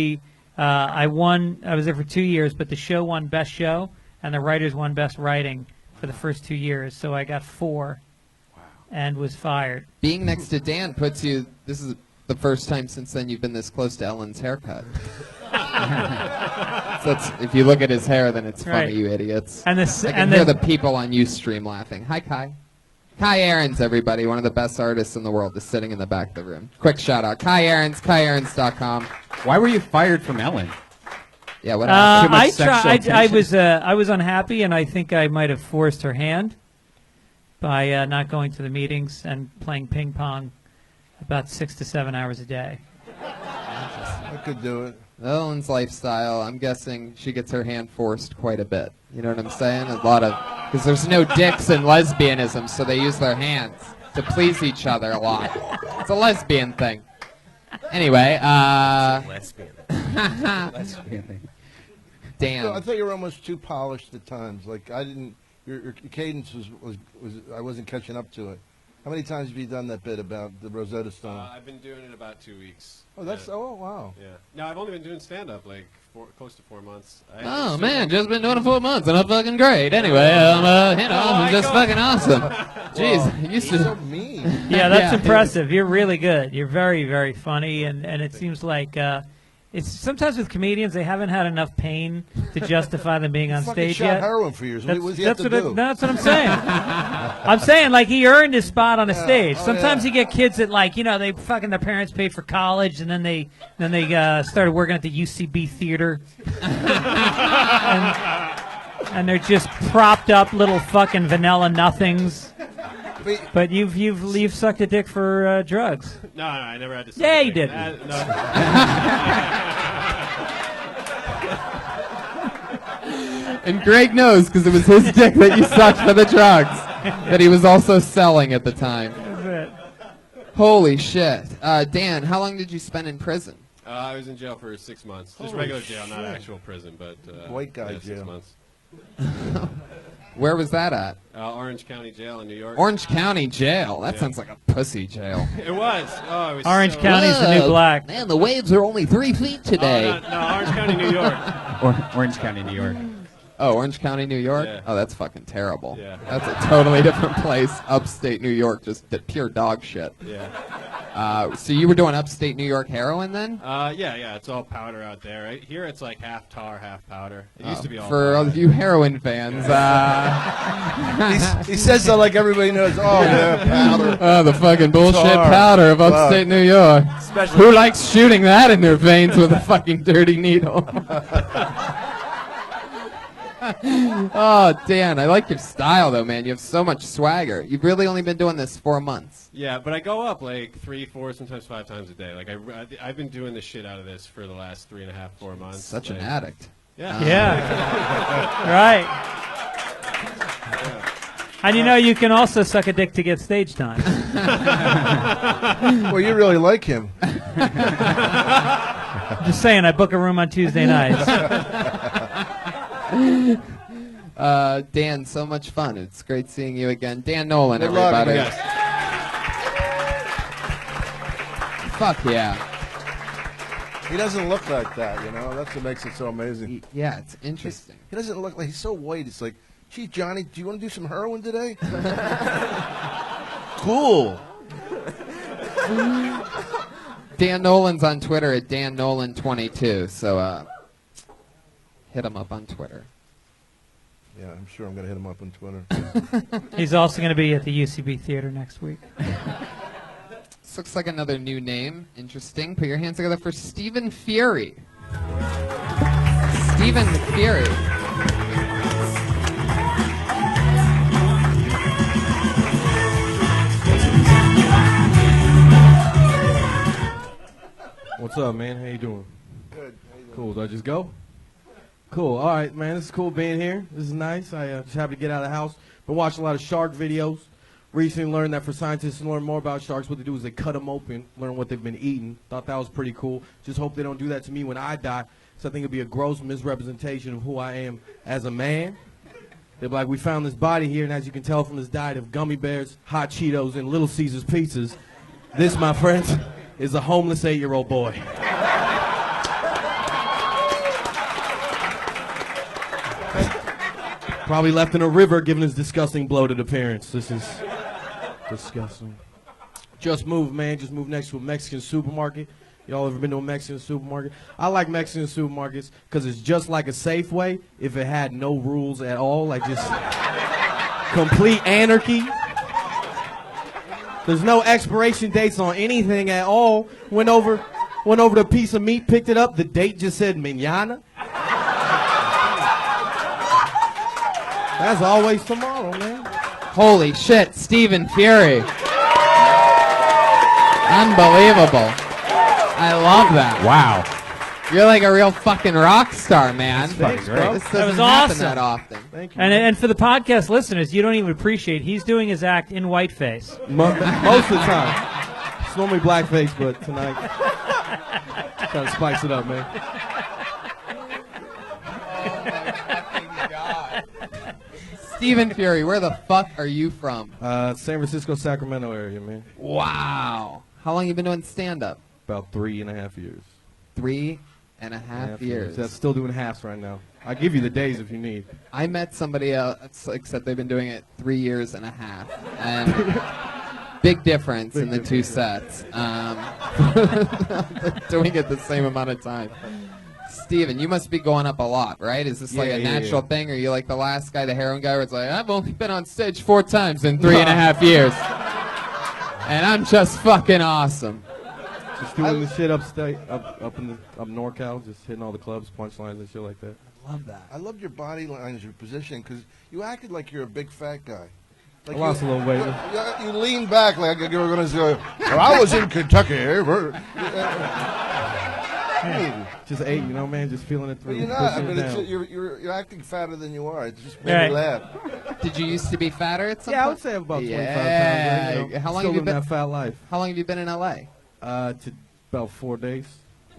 I was there for 2 years, but the show won Best Show, and the writers won Best Writing for the first 2 years. So I got 4 and was fired. Being next to Dan puts you, this is the first time since then you've been this close to Ellen's haircut. So if you look at his hair, then it's funny, Right. you idiots. And I can hear the people on Ustream laughing. Hi, Kai. Kai Ahrens, everybody, one of the best artists in the world, is sitting in the back of the room. Quick shout out. Kai Ahrens, KaiAhrens.com. Why were you fired from Ellen? Yeah, what else? Too much I sexual tried. tension? I was unhappy, and I think I might have forced her hand by not going to the meetings and playing ping pong about 6 to 7 hours a day. I could do it. Ellen's lifestyle, I'm guessing she gets her hand forced quite a bit. You know what I'm saying? A lot of, because there's no dicks in lesbianism, so they use their hands to please each other a lot. It's a lesbian thing. Anyway, Lesbian. Dan. So I thought you were almost too polished at times. Like I didn't. Your cadence was I wasn't catching up to it. How many times have you done that bit about the Rosetta Stone? I've been doing it about 2 weeks. Oh, that's oh wow. Yeah. No, I've only been doing stand-up like close to 4 months. Oh man, just been doing it 4 months and I'm fucking great. Anyway, I'm just fucking awesome. Jeez, you used He's to. so mean. Yeah, that's Yeah. impressive. You're really good. You're very, very funny, and it seems like it's sometimes with comedians they haven't had enough pain to justify them being on Fucking stage shot yet. heroin for years. What does he have to do? That's what I'm saying. I'm saying like he earned his spot on a stage. Oh, Sometimes yeah. you get kids that like they fucking their parents paid for college and then they started working at the UCB theater, and they're just propped up little fucking vanilla nothings. But you've sucked a dick for drugs. No, I never had to. Yeah, you did. And Greg knows because it was his dick that you sucked for the drugs that he was also selling at the time. That's it. Holy shit. Dan, how long did you spend in prison? I was in jail for 6 months. Just Holy regular jail, not shit. actual prison, but White guy yeah, jail. 6 months. Where was that at? Orange County Jail in New York. Orange County Jail. That Yeah. sounds like a pussy jail. It was. Oh, it was. Orange so County's the new black. Man, the waves are only 3 feet today. Oh, no, Orange County, New York. Orange County, New York. Oh, Orange County, New York? Yeah. Oh, that's fucking terrible. Yeah. That's a totally different place. Upstate New York, just pure dog shit. Yeah. So you were doing upstate New York heroin then? Yeah. It's all powder out there. Right? Here it's like half tar, half powder. It used to be all For all powder. of you heroin fans, He says that like everybody knows. Oh, yeah, powder. oh, the fucking bullshit Tar. powder of upstate New York. Especially Who likes shooting that in their veins with a fucking dirty needle? Oh, Dan, I like your style, though, man. You have so much swagger. You've really only been doing this 4 months. Yeah, but I go up like 3, 4, sometimes 5 times a day. Like I've been doing the shit out of this for the last 3.5, 4 months. Such an Like, addict. Yeah. Yeah. Right. And you can also suck a dick to get stage time. Well, you really like him. Just saying, I book a room on Tuesday nights. Dan, so much fun. It's great seeing you again. Dan Nolan, Good luck, everybody. man. Fuck yeah. He doesn't look like that, you know. That's what makes it so amazing. Yeah, it's interesting. He doesn't look like he's so white. It's like, gee, Johnny, do you want to do some heroin today? Cool. Dan Nolan's on Twitter at DanNolan22, so hit him up on Twitter. Yeah, I'm sure I'm going to hit him up on Twitter. He's also going to be at the UCB Theater next week. This looks like another new name. Interesting. Put your hands together for Stephen Fury. Stephen Fury. What's up, man? How you doing? Good. Cool. Do I just go? Cool. All right, man. This is cool being here. This is nice. I just happy to get out of the house. Been watching a lot of shark videos. Recently learned that for scientists to learn more about sharks, what they do is they cut them open, learn what they've been eating. Thought that was pretty cool. Just hope they don't do that to me when I die. So I think it'd be a gross misrepresentation of who I am as a man. They'd be like, we found this body here, and as you can tell from this diet of gummy bears, hot Cheetos, and Little Caesars pizzas, this, my friends, is a homeless 8-year-old boy. Probably left in a river given his disgusting bloated appearance. This is disgusting. Just moved, man. Just moved next to a Mexican supermarket. Y'all ever been to a Mexican supermarket? I like Mexican supermarkets because it's just like a Safeway if it had no rules at all, like just complete anarchy. There's no expiration dates on anything at all. Went over the piece of meat, picked it up. The date just said mañana. That's always tomorrow, man. Holy shit, Stephen Fury. Unbelievable. I love that. Wow. You're like a real fucking rock star, man. Thanks, bro. This That doesn't was happen awesome. that often. Thank you. And for the podcast listeners, you don't even appreciate he's doing his act in whiteface. Most of the time. It's normally blackface, but tonight, trying to spice it up, man. Stephen Fury, where the fuck are you from? San Francisco, Sacramento area, man. Wow. How long you been doing stand-up? About 3.5 years. 3.5 years. That's still doing halves right now. I'll give you the days if you need. I met somebody else, except they've been doing it 3 years and a half. And big difference in the two sets. Doing it the same amount of time. Steven, you must be going up a lot, right? Is this like a natural thing? Or are you like the last guy, the heroin guy, where it's like, I've only been on stage 4 times in 3.5 years. And I'm just fucking awesome. Just doing the shit upstate, up NorCal, just hitting all the clubs, punchlines and shit like that. I love that. I loved your body language, your position, because you acted like you're a big fat guy. Like I lost a little weight. You leaned back like you were going to say, well, I was in Kentucky. Just ate, you know, man, just feeling it through. Well, you're not. I pushing it mean, down. you're acting fatter than you are. It just made me laugh. Did you used to be fatter at some Yeah, I point? would say I'm about 25 pounds. Yeah. Right, you know, How long still have you living been? that fat life? How long have you been in LA? To about 4 days.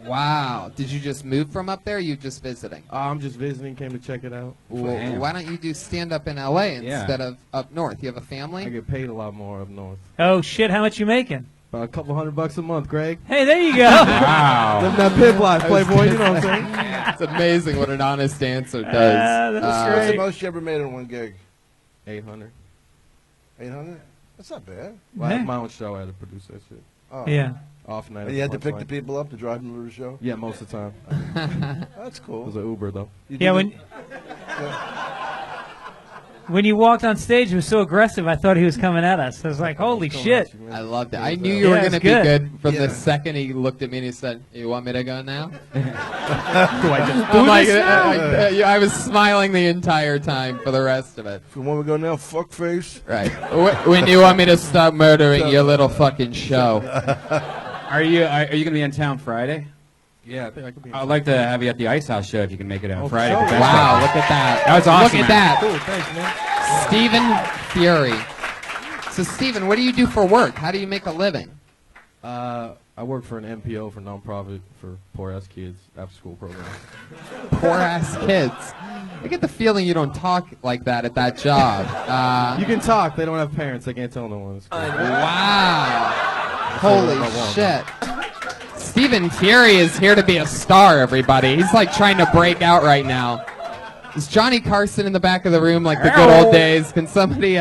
Wow. Did you just move from up there? Or you just visiting? I'm just visiting, came to check it out. Well, why don't you do stand up in LA instead of up north? You have a family? I get paid a lot more up north. Oh shit! How much you making? About a couple $100 a month, Greg. Hey, there you go. Wow. Living that pimp life, playboy, you know what I'm saying? It's amazing what an honest answer does. That's What's the great. most you ever made in one gig? 800. 800? That's not bad. Well, I Yeah. had my own show. I had to produce that shit. Oh. Yeah. Off night. And you had to pick the people up to drive them to the show? Yeah, most of the time. That's It cool. was an Uber, though. You Yeah, did when you walked on stage, it was so aggressive. I thought he was coming at us. I was like, holy shit! I loved it. I knew you were Yeah, going to it's be good. good from Yeah. the second he looked at me and he said, "You want me to go now?" Do I just I'm like, this now? I was smiling the entire time for the rest of it. If you want me to go now, fuck face. Right. When you want me to stop murdering your little fucking show? Are you going to be in town Friday? Yeah, I think I could be. I'd like to have you at the Ice House show if you can make it on Oh, Friday. sure. the best Wow, day. look at that. That was awesome, Look at man. that. Cool, thanks, man. Stephen Fury. So, Stephen, what do you do for work? How do you make a living? I work for an NPO for nonprofit for poor ass kids after school program. Poor ass kids. I get the feeling you don't talk like that at that job. You can talk. They don't have parents. They can't tell no one. It's cool. Wow. I Holy won't. shit. Stephen Fury is here to be a star, everybody. He's like trying to break out right now. Is Johnny Carson in the back of the room like the good old days? Can somebody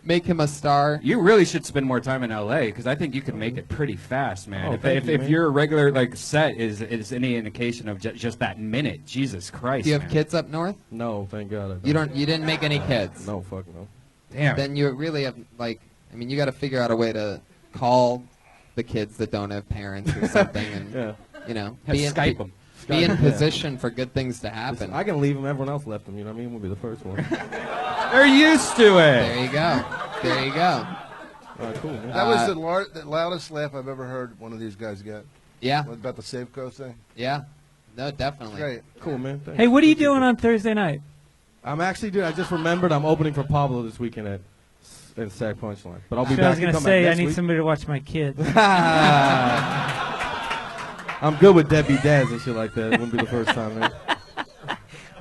make him a star? You really should spend more time in LA because I think you could make it pretty fast, man. Oh, if thank you, if man. your regular like set is any indication of just that minute, Jesus Christ. Do you have man. kids up north? No, thank God. I don't. You didn't make any kids. No, fuck no. Damn. Then you really have like, I mean, you got to figure out a way to call the kids that don't have parents or something, and Yeah. you know, Skype them. be in Yeah. position for good things to happen. Listen, I can leave them. Everyone else left them. You know what I mean? We'll be the first one. They're used to it. There you go. There you go. All right, cool, man. That was the loudest laugh I've ever heard one of these guys get. Yeah. What about the Safeco thing? Yeah. No, definitely. Great. Cool, man. Thanks. Hey, what are you doing on Thursday night? I'm actually doing. I just remembered I'm opening for Pablo this weekend at Sac Punchline. But I'll be So back. I was You gonna come say back I next need week? somebody to watch my kids. I'm good with deadbeat dads and shit like that. It wouldn't be the first time, man.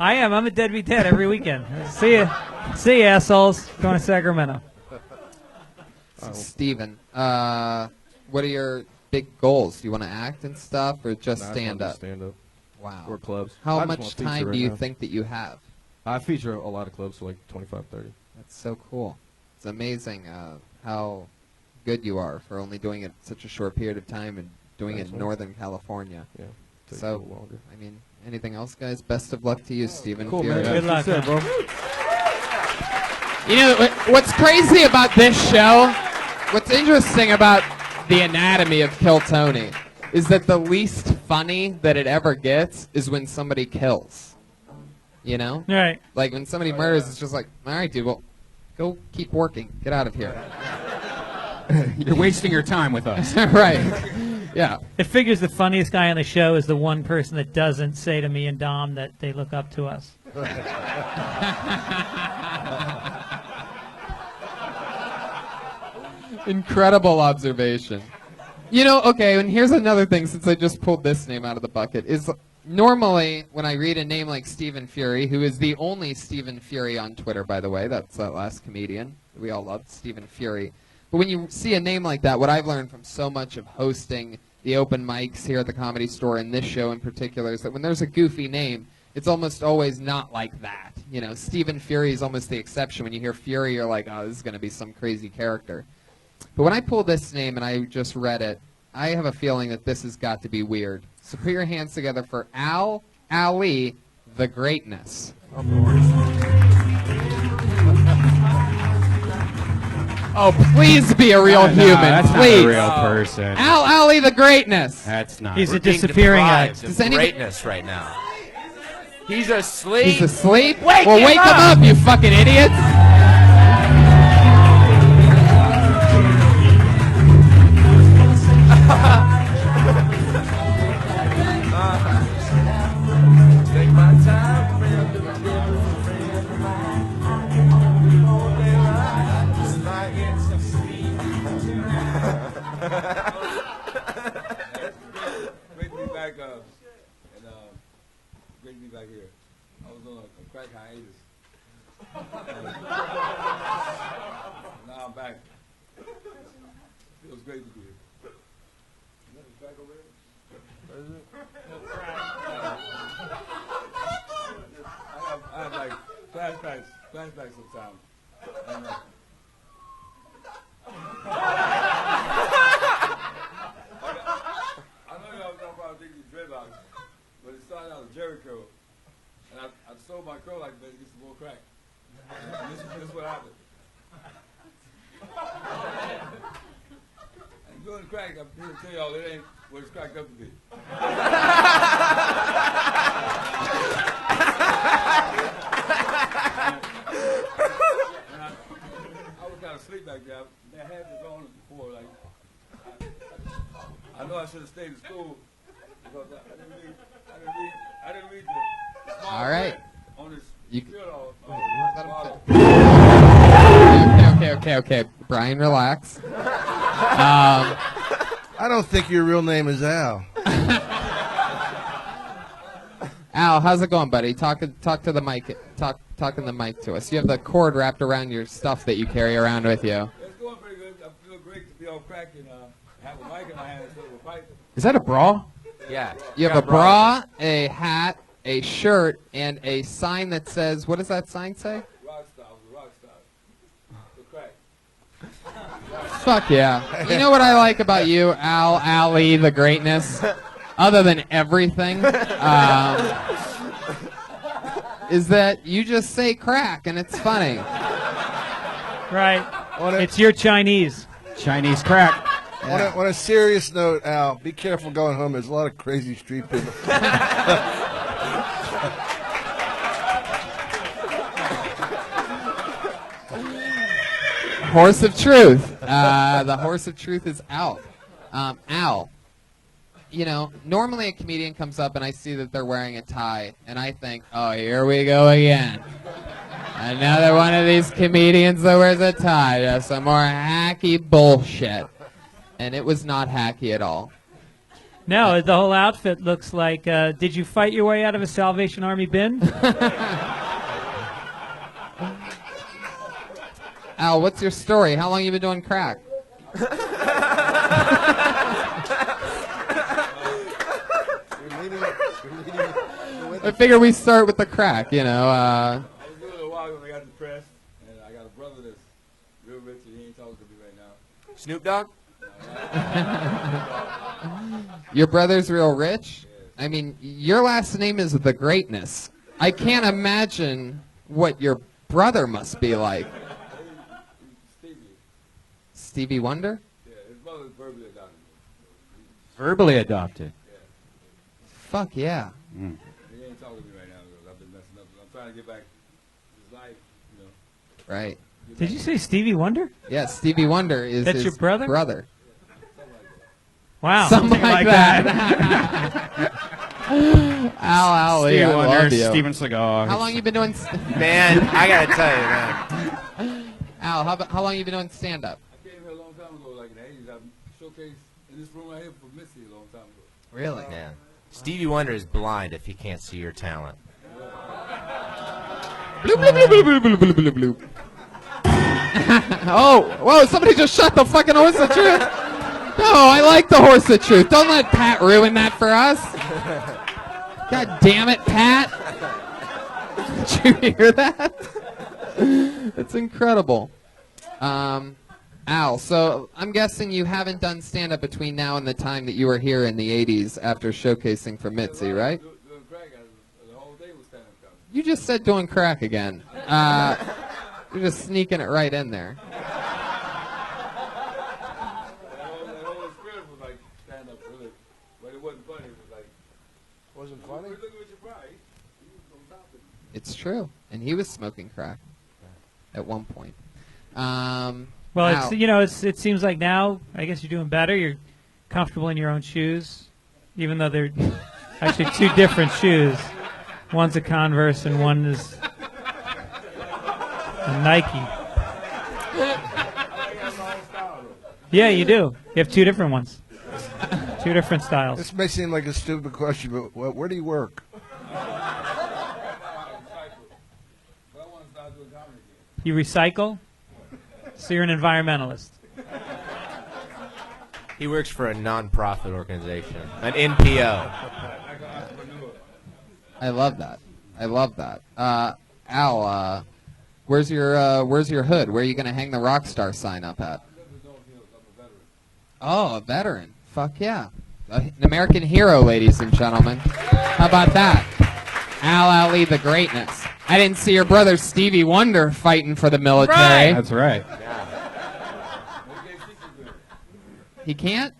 I am. I'm a deadbeat dad every weekend. See ya, assholes. Going to Sacramento. Steven, what are your big goals? Do you want to act and stuff, or just stand up? Stand up. Wow. Or clubs. How I just much wanna feature time right do you now. think that you have? I feature a lot of clubs, so like 25, 30. That's so cool. It's amazing how good you are for only doing it such a short period of time and doing Thanks, it in man. Northern California. Yeah. Takes a So, little longer. I mean, anything else, guys? Best of luck to you, Steven. Cool, Fury. man. Good luck, That's man. it, bro. You know, what's crazy about this show, what's interesting about the anatomy of Kill Tony, is that the least funny that it ever gets is when somebody kills. You know? Right. Like, when somebody murders, it's just like, all right, dude, well, go keep working. Get out of here. You're wasting your time with us. Right. Yeah. It figures the funniest guy on the show is the one person that doesn't say to me and Dom that they look up to us. Incredible observation. You know, okay, and here's another thing, since I just pulled this name out of the bucket, is normally when I read a name like Stephen Fury, who is the only Stephen Fury on Twitter, by the way, that's that last comedian we all loved, Stephen Fury. But when you see a name like that, what I've learned from so much of hosting the open mics here at the Comedy Store, and this show in particular, is that when there's a goofy name, it's almost always not like that. You know, Stephen Fury is almost the exception. When you hear Fury, you're like, oh, this is going to be some crazy character. But when I pull this name and I just read it, I have a feeling that this has got to be weird. So put your hands together for Ahly, the Greatness. Oh, please be a real human, that's please. not a real person. Ahly, the Greatness. That's not. He's a Being disappearing deprived act. of Does anybody- greatness right now. He's asleep. He's asleep? Wake well, him wake him up! up, you fucking idiots. Take my time. Great to be back, and great to be back here. I was on a crack hiatus. Now I'm back. Feels great to be here. Is that a crack over there? Where is it? I have like flashbacks sometimes. And, I know y'all probably think these dreadlocks, but it started out as Jericho, and I sold my curl like that to get some more crack. And this is what happened. And doing crack, I'm here to tell y'all it ain't what it's cracked up to be. And I was kind of asleep back there. I had this on before, like. I know I should have stayed in school because I didn't read the small All right. print on this You- field Okay. Brian, relax. I don't think your real name is Al. Al, how's it going, buddy? Talk to the mic. Talking the mic to us. You have the cord wrapped around your stuff that you carry around with you. It's going pretty good. I feel great to be on crack and have a mic in my hand instead of a pipe. Is that a bra? Yeah. You have a bra, a hat, a shirt, and a sign that says, what does that sign say? Rock star. The crack. Fuck yeah. You know what I like about you, Ahly, the Greatness? Other than everything, is that you just say crack and it's funny. Right. It's your Chinese. Chinese crack. On a serious note, Al, be careful going home. There's a lot of crazy street people. Horse of Truth. The Horse of Truth is out. Al, you know, normally a comedian comes up and I see that they're wearing a tie, and I think, oh, here we go again. Another one of these comedians that wears a tie. Just some more hacky bullshit. And it was not hacky at all. No, the whole outfit looks like. Did you fight your way out of a Salvation Army bin? Al, what's your story? How long you been doing crack? I figure we start with the crack, you know. I was doing it a while ago when I got depressed, and I got a brother that's real rich, and he ain't talking to me right now. Snoop Dogg? Your brother's real rich? I mean, your last name is The Greatness. I can't imagine what your brother must be like. Stevie. Stevie Wonder? Yeah, his brother's verbally adopted. Verbally adopted. Fuck yeah. He ain't talking to me right now because I've been messing up. I'm trying to get back his life, you know. Right. Did you say Stevie Wonder? Yeah, Stevie Wonder is That's his your brother? Wow. Something like that. Al, Stevie I Wonder, love you. Steven Seagal. How long you been doing? Man, I gotta tell you, man. Al, how long you been doing stand-up? I came here a long time ago, like in the 80s. I showcased in this room right here for Missy a long time ago. Really? Yeah. Stevie Wonder is blind if he can't see your talent. Bloop, bloop, bloop, bloop, bloop, bloop, bloop, bloop. Oh, whoa, somebody just shot the fucking horse of truth. No, I like the horse of truth. Don't let Pat ruin that for us. God damn it, Pat. Did you hear that? It's incredible. Al, so I'm guessing you haven't done stand-up between now and the time that you were here in the 80s after showcasing for Mitzi, right? Doing crack, the whole day was stand-up comedy. You just said doing crack again. You're just sneaking it right in there. That whole experience was like stand-up, really. But it wasn't funny. It was like... Wasn't funny? Look at your pride. He was on top of it. It's true. And he was smoking crack at one point. Well, Al. it seems like now, I guess you're doing better. You're comfortable in your own shoes, even though they're actually two different shoes. One's a Converse and one is a Nike. Yeah, you do. You have two different ones. Two different styles. This may seem like a stupid question, but where do you work? You recycle? So you're an environmentalist. He works for a non-profit organization, an NPO. I love that. I love that. Al, where's your hood? Where are you going to hang the rock star sign up at? Oh, a veteran. Fuck yeah. An American hero, ladies and gentlemen. How about that? Al Ahly, the greatness. I didn't see your brother Stevie Wonder fighting for the military. Right. That's right. He can't?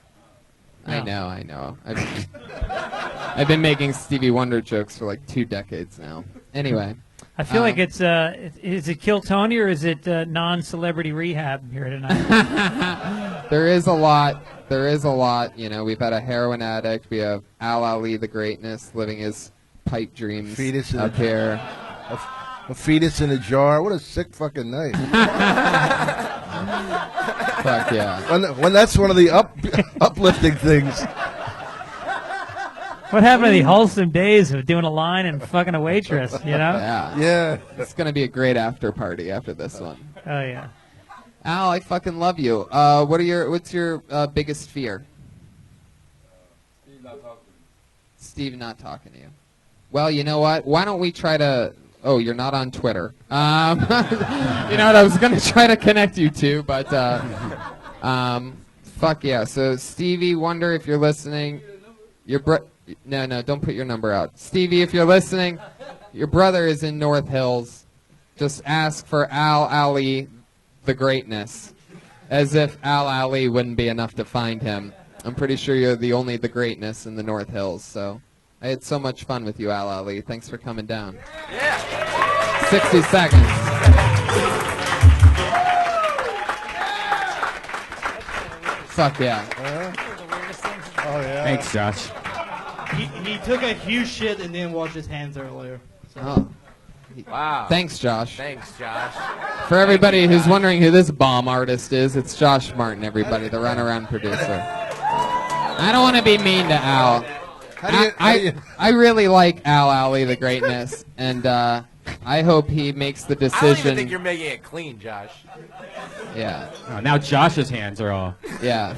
No. I know. I've been making Stevie Wonder jokes for like 2 decades now. Anyway. I feel like it's is it Kill Tony or is it non-celebrity rehab here tonight? There is a lot. You know, we've had a heroin addict. We have Al Ahly, the greatness, living his pipe dreams Fetus up here. A fetus in a jar. What a sick fucking night. Fuck yeah. When that's one of the uplifting things. What happened to the wholesome days of doing a line and fucking a waitress, you know? Yeah. Yeah. It's going to be a great after party after this one. Oh, yeah. Al, I fucking love you. What's your biggest fear? Steve not talking to me. Steve not talking to you. Well, you know what? Why don't we try to... Oh, you're not on Twitter. You know what? I was going to try to connect you two, but... fuck yeah. So, Stevie Wonder, if you're listening... No, don't put your number out. Stevie, if you're listening, your brother is in North Hills. Just ask for Al Ahly, the greatness. As if Al Ahly wouldn't be enough to find him. I'm pretty sure you're the only the greatness in the North Hills, so... I had so much fun with you, Al Ahly. Thanks for coming down. Yeah. 60 seconds. Fuck yeah. Oh yeah. Thanks, Josh. He took a huge shit and didn't wash his hands earlier. So. Oh. Wow. Thanks, Josh. Thanks, Josh. For everybody who's wondering who this bomb artist is, it's Josh Martin, everybody, the runaround producer. I don't want to be mean to Al. I really like Al Ahly, the greatness, and I hope he makes the I don't decision. even think you're making it clean, Josh. Yeah. Oh, now Josh's hands are all. Yeah.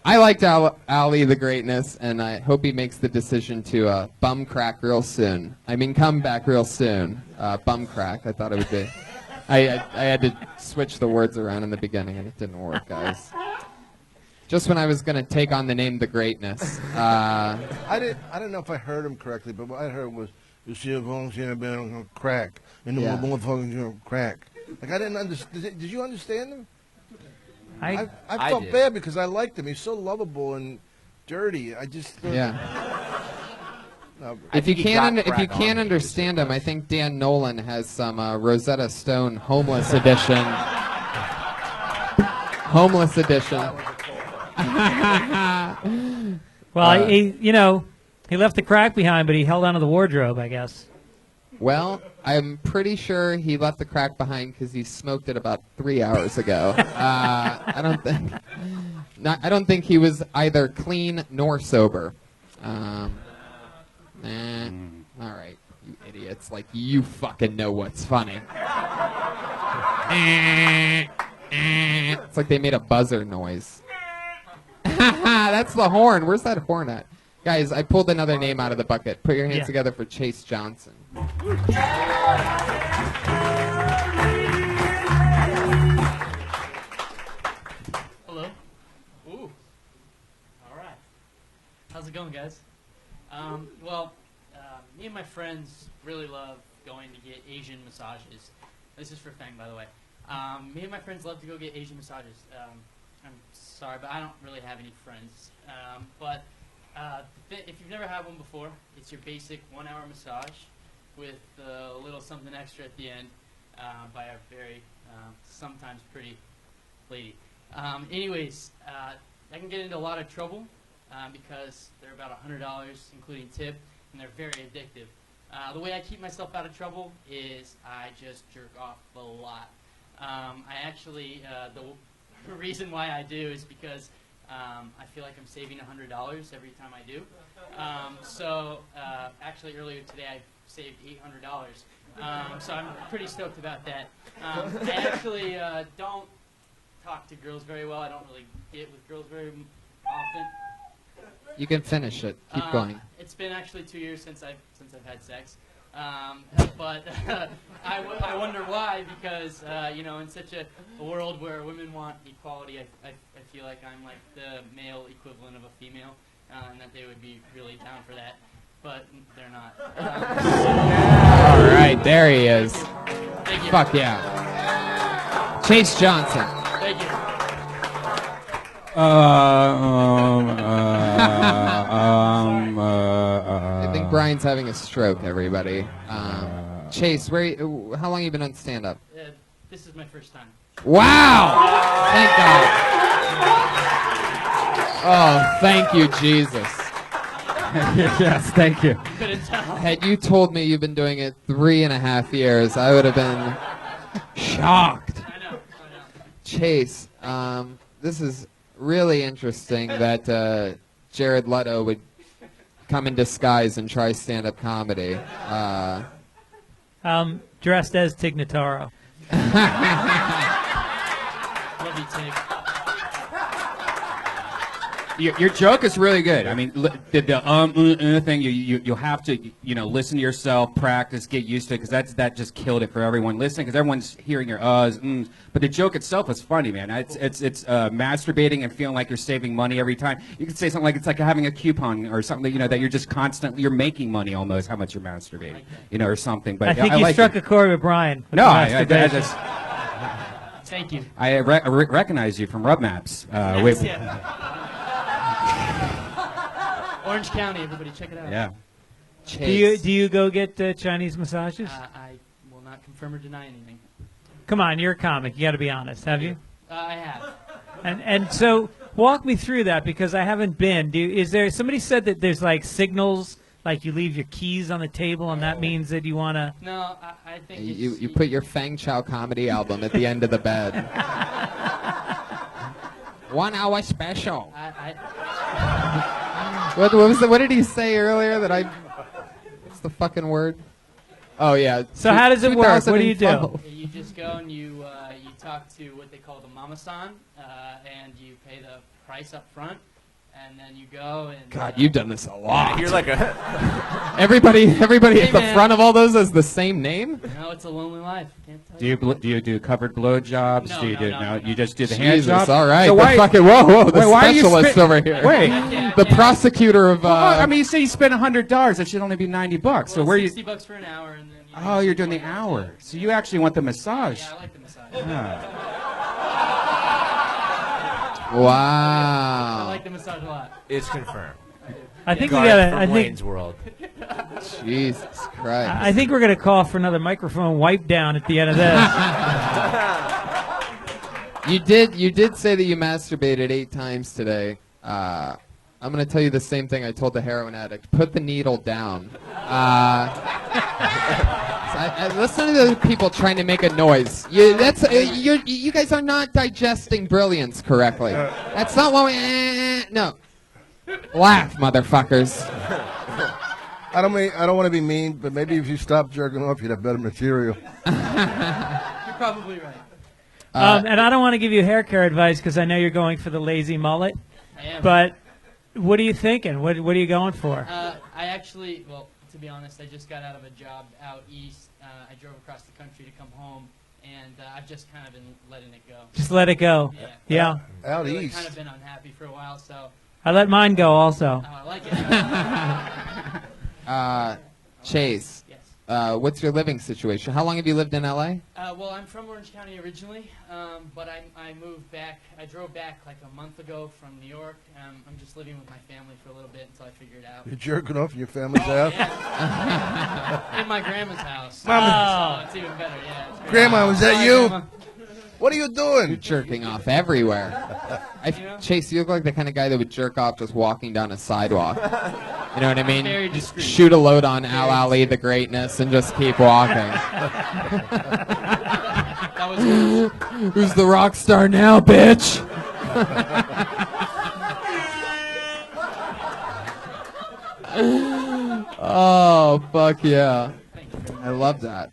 I liked Al Ahly, the greatness, and I hope he makes the decision to bum crack real soon. I mean, come back real soon. Bum crack. I thought it would be. I had to switch the words around in the beginning, and it didn't work, guys. Just when I was going to take on the name The Greatness. I don't know if I heard him correctly, but what I heard was, you see a phone crack, and the motherfucker's going to crack. Like, I didn't understand. Did you understand him? I felt did. bad because I liked him. He's so lovable and dirty. I just Yeah. No, If you think he got can't crack on me. understand him, I think Dan Nolan has some Rosetta Stone Homeless Edition. Homeless Edition. Well, he left the crack behind, but he held onto the wardrobe, I guess. Well, I'm pretty sure he left the crack behind because he smoked it about 3 hours ago. I don't think he was either clean nor sober. All right, you idiots! Like you fucking know what's funny. It's like they made a buzzer noise. That's the horn. Where's that horn at? Guys, I pulled another name out of the bucket. Put your hands together for Chase Johnson. Hello. Ooh. All right. How's it going, guys? Me and my friends really love going to get Asian massages. This is for Fang, by the way. Me and my friends love to go get Asian massages. I'm sorry, but I don't really have any friends. If you've never had one before, it's your basic 1 hour massage with a little something extra at the end by a very, sometimes pretty lady. Anyways, I can get into a lot of trouble because they're about $100, including tip, and they're very addictive. The way I keep myself out of trouble is I just jerk off a lot. The reason why I do is because I feel like I'm saving $100 every time I do. Actually earlier today I saved $800. So I'm pretty stoked about that. I actually don't talk to girls very well. I don't really get with girls very often. You can finish it. Keep going. It's been actually 2 years since I've had sex. But I wonder why, because in such a world where women want equality, I feel like I'm like the male equivalent of a female, and that they would be really down for that, but they're not. All right, there he is. Thank you. Fuck yeah. Chase Johnson. Thank you. I think Brian's having a stroke, everybody. Chase, how long have you been on stand-up? This is my first time. Wow! Thank God. Oh, thank you, Jesus. Yes, thank you. Couldn't tell. Had you told me you've been doing it 3.5 years, I would have been shocked. I know. Chase, this is really interesting that Jared Leto would come in disguise and try stand-up comedy. Dressed as Tig Notaro. Love you, Tig. Your joke is really good. I mean, the thing you'll have to listen to yourself, practice, get used to it, because that just killed it for everyone listening, because everyone's hearing your uhs, but the joke itself is funny, man. It's masturbating and feeling like you're saving money every time. You could say something like it's like having a coupon or something that you're just constantly making money almost how much you're masturbating, or something. But I think you struck a chord with Brian. With no, the I masturbation. just. Thank you. I recognize you from Rub Maps. Yes, Orange County, everybody, check it out. Yeah. Do you go get Chinese massages? I will not confirm or deny anything. Come on, you're a comic. You got to be honest. Have you? I have. And so walk me through that, because I haven't been. Is there somebody said that there's like signals, like you leave your keys on the table and that means that you want to? No, I think You put your Fang Chow comedy album at the end of the bed. 1 hour special. I What did he say earlier that I? What's the fucking word? Oh yeah. So how does it work? What do you do? 2012. You just go and you talk to what they call the mama-san, and you pay the price up front, and then you go and. God, you've done this a lot. You're like a. Everybody at the man. front of all those has the same name. No, it's a lonely life. Can't tell Do you do covered blow jobs? No, do you no, do no, no. You just do the hand Jesus, jobs? all right. So The why, fucking whoa, the wait, why are you specialist spit- over here. Wait. The prosecutor of. I mean, you say you spend $100. That should only be $90. So Well, where you? $60 for an hour, and then. Oh, you're doing the hour. So you actually want the massage. Yeah, I like the massage. Wow. I like the massage a lot. It's confirmed. I think Guard we gotta. from I think. Wayne's World. Jesus Christ. I think we're gonna call for another microphone wipe down at the end of this. You did say that you masturbated 8 times today. I'm going to tell you the same thing I told the heroin addict. Put the needle down. I listen to the people trying to make a noise. You guys are not digesting brilliance correctly. That's not what we... no. Laugh, motherfuckers. I don't want to be mean, but maybe if you stopped jerking off, you'd have better material. You're probably right. And I don't want to give you hair care advice because I know you're going for the lazy mullet. I am. But what are you thinking? What are you going for? I actually, well, to be honest, I just got out of a job out east. I drove across the country to come home, and I've just kind of been letting it go. Just let it go. Yeah. Out Really east. kind of been unhappy for a while, so. I let mine go also. I like it. Chase. Yes. What's your living situation? How long have you lived in L.A.? Well, I'm from Orange County originally, but I moved back. I drove back like a month ago from New York. I'm just living with my family for a little bit until I figure it out. You're jerking off in your family's house? Yeah. In my grandma's house. Mama. Oh, it's even better. Yeah. It's great. Grandma, was that Hi, you? Grandma. What are you doing? You're jerking off everywhere. Chase, you look like the kind of guy that would jerk off just walking down a sidewalk. You know what I mean? Very Just discreet. shoot a load on Ahly the Greatness and just keep walking. That was Who's the rock star now, bitch? Oh, fuck yeah. I love that.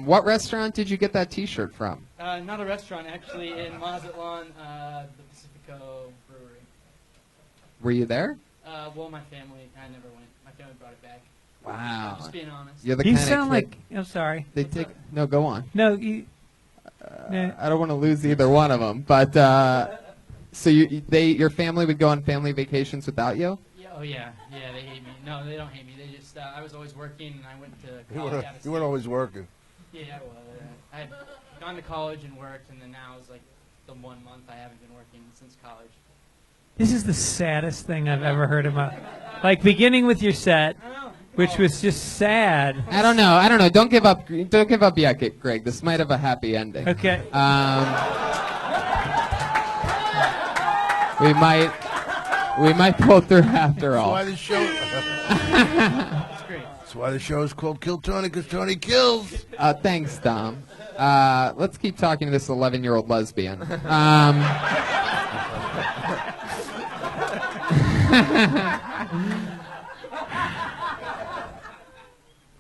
What restaurant did you get that T-shirt from? not a restaurant, actually, in Mazatlan, the Pacifico Brewery. Were you there? Well, my family, I never went. My family brought it back. Wow. Just being honest. You're the You kind sound of like. kid I'm sorry. they take. No, go on. No, you. Yeah. I don't want to lose either one of them. But so your family would go on family vacations without you? Yeah, oh, yeah. Yeah, they hate me. No, they don't hate me. They just, I was always working, and I went to You college. weren't, out of you weren't state. always working. Yeah, well, I had gone to college and worked, and then now it's like the 1 month I haven't been working since college. This is the saddest thing I've ever heard in my. Like beginning with your set, which was just sad. I don't know. Don't give up. Don't give up yet, Greg. This might have a happy ending. Okay. We might pull through after That's all. why the show. It's great. That's why the show is called Kill Tony, because Tony kills. Thanks, Dom. Let's keep talking to this 11-year-old lesbian.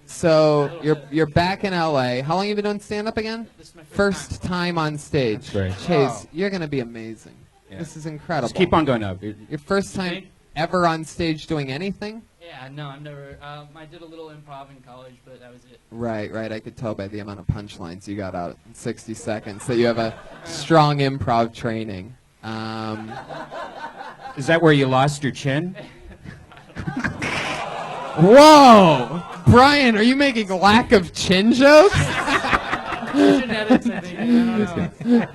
So you're back in LA. How long have you been doing stand-up again? This is my First time on stage. That's right. Chase, you're gonna be amazing. Yeah. This is incredible. Just keep on going up. Your first time ever on stage doing anything? Yeah, no, I've never. I did a little improv in college, but that was it. Right. I could tell by the amount of punchlines you got out in 60 seconds that you have a strong improv training. Is that where you lost your chin? Whoa! Brian, are you making lack of chin jokes? Genetics, I think. I don't know.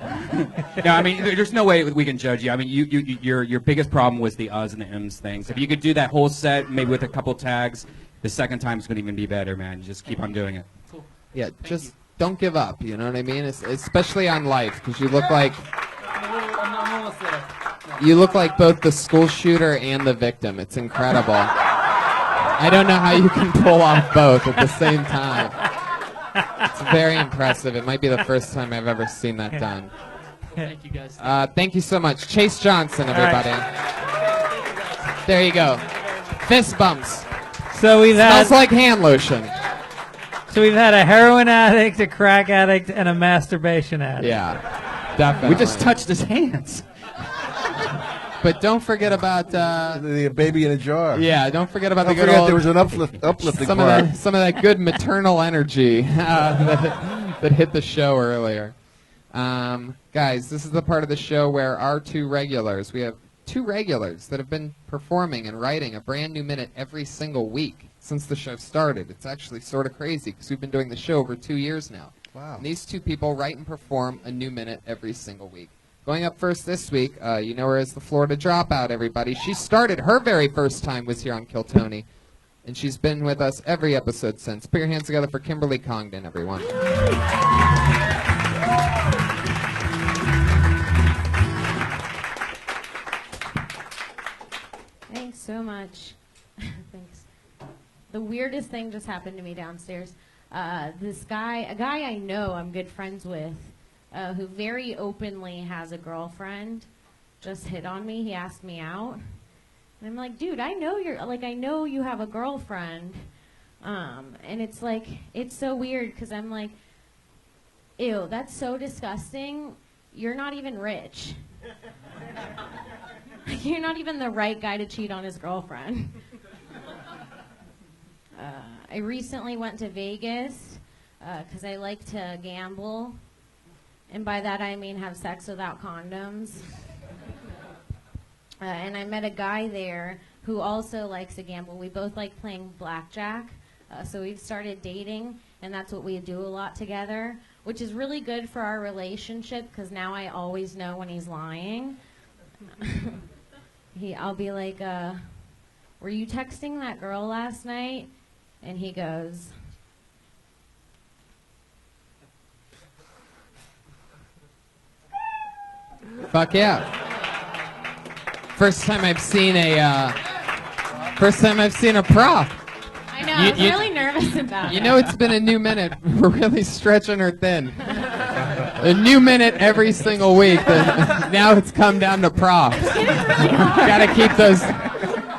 No, I mean, there's no way we can judge you. I mean, your biggest problem was the uhs and the m's things. If you could do that whole set, maybe with a couple tags, the second time's going to even be better, man. Just keep on doing it. Cool. Yeah, just don't give up, you know what I mean? Especially on life, because you look like I'm almost there. you look like both the school shooter and the victim. It's incredible. I don't know how you can pull off both at the same time. It's very impressive. It might be the first time I've ever seen that done. Thank you guys. Thank you so much. Chase Johnson, everybody. There you go. Fist bumps. So we've Smells had like hand lotion. so we've had a heroin addict, a crack addict, and a masturbation addict. Yeah, definitely. We just touched his hands. But don't forget about The baby in a jar. yeah. Don't forget about Don't the good forget old there was an uplifting some part. of that good maternal energy that hit the show earlier. Guys, this is the part of the show where our two regulars, we have two regulars that have been performing and writing a brand new minute every single week since the show started. It's actually sort of crazy because we've been doing the show over 2 years now. Wow. And these two people write and perform a new minute every single week. Going up first this week, you know her as the Florida Dropout, everybody. She started, her very first time was here on Kill Tony, and she's been with us every episode since. Put your hands together for Kimberly Condon, everyone. Thanks so much. Thanks. The weirdest thing just happened to me downstairs. This guy, a guy I know I'm good friends with, who very openly has a girlfriend, just hit on me. He asked me out. And I'm like, dude, I know I know you have a girlfriend. And it's like, it's so weird because I'm like, ew, that's so disgusting. You're not even rich. You're not even the right guy to cheat on his girlfriend. I recently went to Vegas because I like to gamble. And by that I mean have sex without condoms. And I met a guy there who also likes to gamble. We both like playing blackjack. So we've started dating, and that's what we do a lot together, which is really good for our relationship because now I always know when he's lying. I'll be like, were you texting that girl last night? And he goes, Fuck yeah. First time I've seen a prop. I know, I was really nervous about it. You know it's been a new minute. We're really stretching her thin. A new minute every single week. Now it's come down to props. Gotta keep those.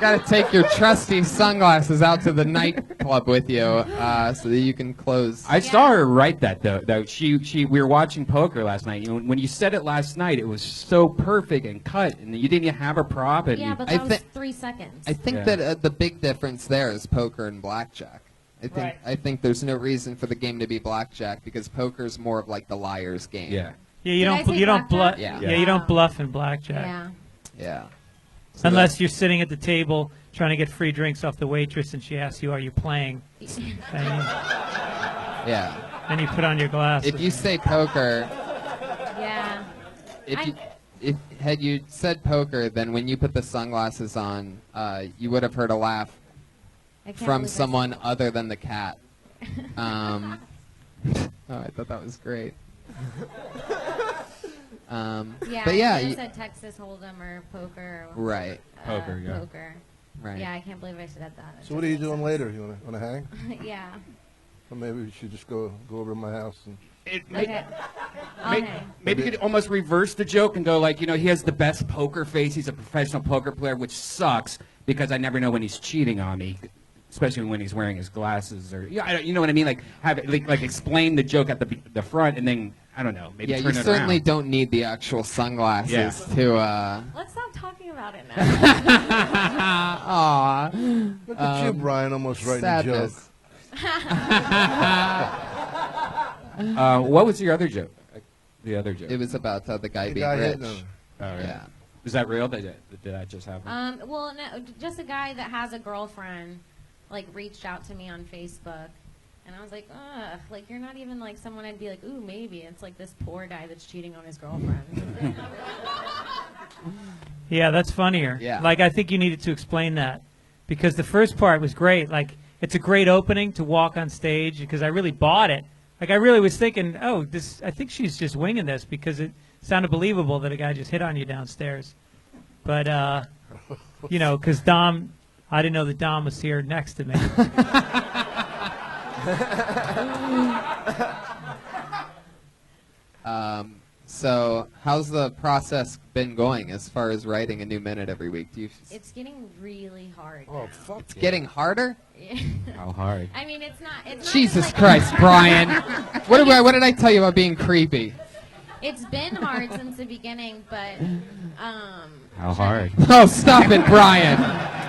Gotta take your trusty sunglasses out to the nightclub with you so that you can close. I saw her write that though. We were watching poker last night. You know, when you said it last night, it was so perfect and cut, and you didn't even have a prop. And yeah, but that was 3 seconds. I think that the big difference there is poker and blackjack. I think there's no reason for the game to be blackjack because poker's more of like the liar's game. Yeah. Yeah, you don't bluff. Yeah, you don't bluff in blackjack. Yeah. Yeah. So unless you're sitting at the table trying to get free drinks off the waitress and she asks you, "Are you playing?" Yeah. And you put on your glasses. If you say poker. Yeah. If had you said poker, then when you put the sunglasses on, you would have heard a laugh from someone other than the cat. Oh, I thought that was great. Yeah, but yeah, I said Texas Hold'em or poker. Right. Poker, yeah. Poker. Right. Yeah, I can't believe I said that. So what are you doing later? You wanna hang? Yeah. Or maybe we should just go over to my house and. Okay. Maybe you could almost reverse the joke and go like, you know, he has the best poker face. He's a professional poker player, which sucks because I never know when he's cheating on me, especially when he's wearing his glasses or you know what I mean. Like have it like explain the joke at the front and then I don't know maybe yeah, turn you it certainly around. don't need the actual sunglasses to. Let's stop talking about it now. Aw. Look at you, Brian, almost writing sadness. a joke. What was your other joke? The other joke. It was about the guy being guy rich. hitting him. Oh, yeah. Yeah. Is that real? Did that just happen? Well, no, just a guy that has a girlfriend, like, reached out to me on Facebook. And I was like, ugh, like, you're not even, like, someone I'd be like, ooh, maybe. It's, like, this poor guy that's cheating on his girlfriend. Yeah, that's funnier. Yeah. Like, I think you needed to explain that. Because the first part was great. Like, it's a great opening to walk on stage because I really bought it. Like, I really was thinking, I think she's just winging this because it sounded believable that a guy just hit on you downstairs. But, you know, because Dom, I didn't know that Dom was here next to me. So, how's the process been going as far as writing a new minute every week? It's getting really hard. Oh, fuck. It's getting harder? How hard? I mean, it's not Jesus just Christ, Brian. What did I tell you about being creepy? It's been hard since the beginning, but How hard? Oh, stop it, Brian.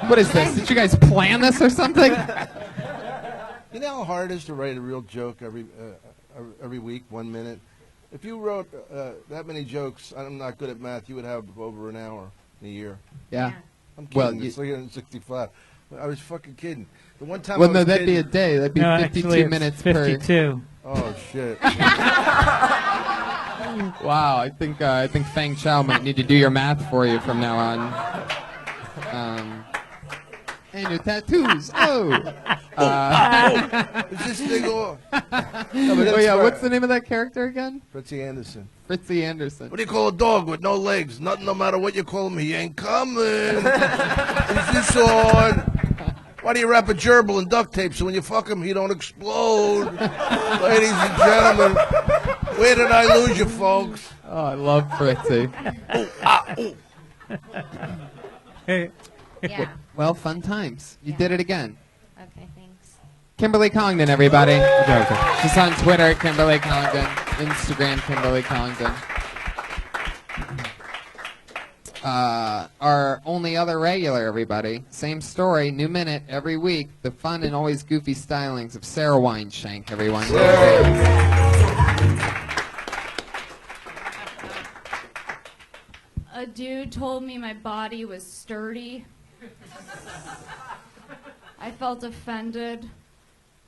What is this? Did you guys plan this or something? You know how hard it is to write a real joke every week, 1 minute? If you wrote that many jokes, I'm not good at math, you would have over an hour in a year. Yeah. I'm kidding. Well, It's 365. I was fucking kidding. The one time Well, I no, was that'd be a kidding- day. That'd be No, 52 actually, it's minutes 52. Oh, shit. per. Wow, I think Fang Chow might need to do your math for you from now on. And your tattoos. Oh. Is this thing on? Oh yeah, what's the name of that character again? Fritzy Anderson. Fritzy Anderson. What do you call a dog with no legs? Nothing, no matter what you call him, he ain't coming. Is this on? Why do you wrap a gerbil in duct tape so when you fuck him, he don't explode? Ladies and gentlemen, where did I lose you, folks? Oh, I love Fritzy. yeah. Well, fun times. You did it again. Okay, thanks. Kimberly Condon, everybody. She's on Twitter, Kimberly Condon. Instagram, Kimberly Condon. Our only other regular, everybody. Same story, new minute every week. The fun and always goofy stylings of Sarah Wine-Shank, everyone. A dude told me my body was sturdy. I felt offended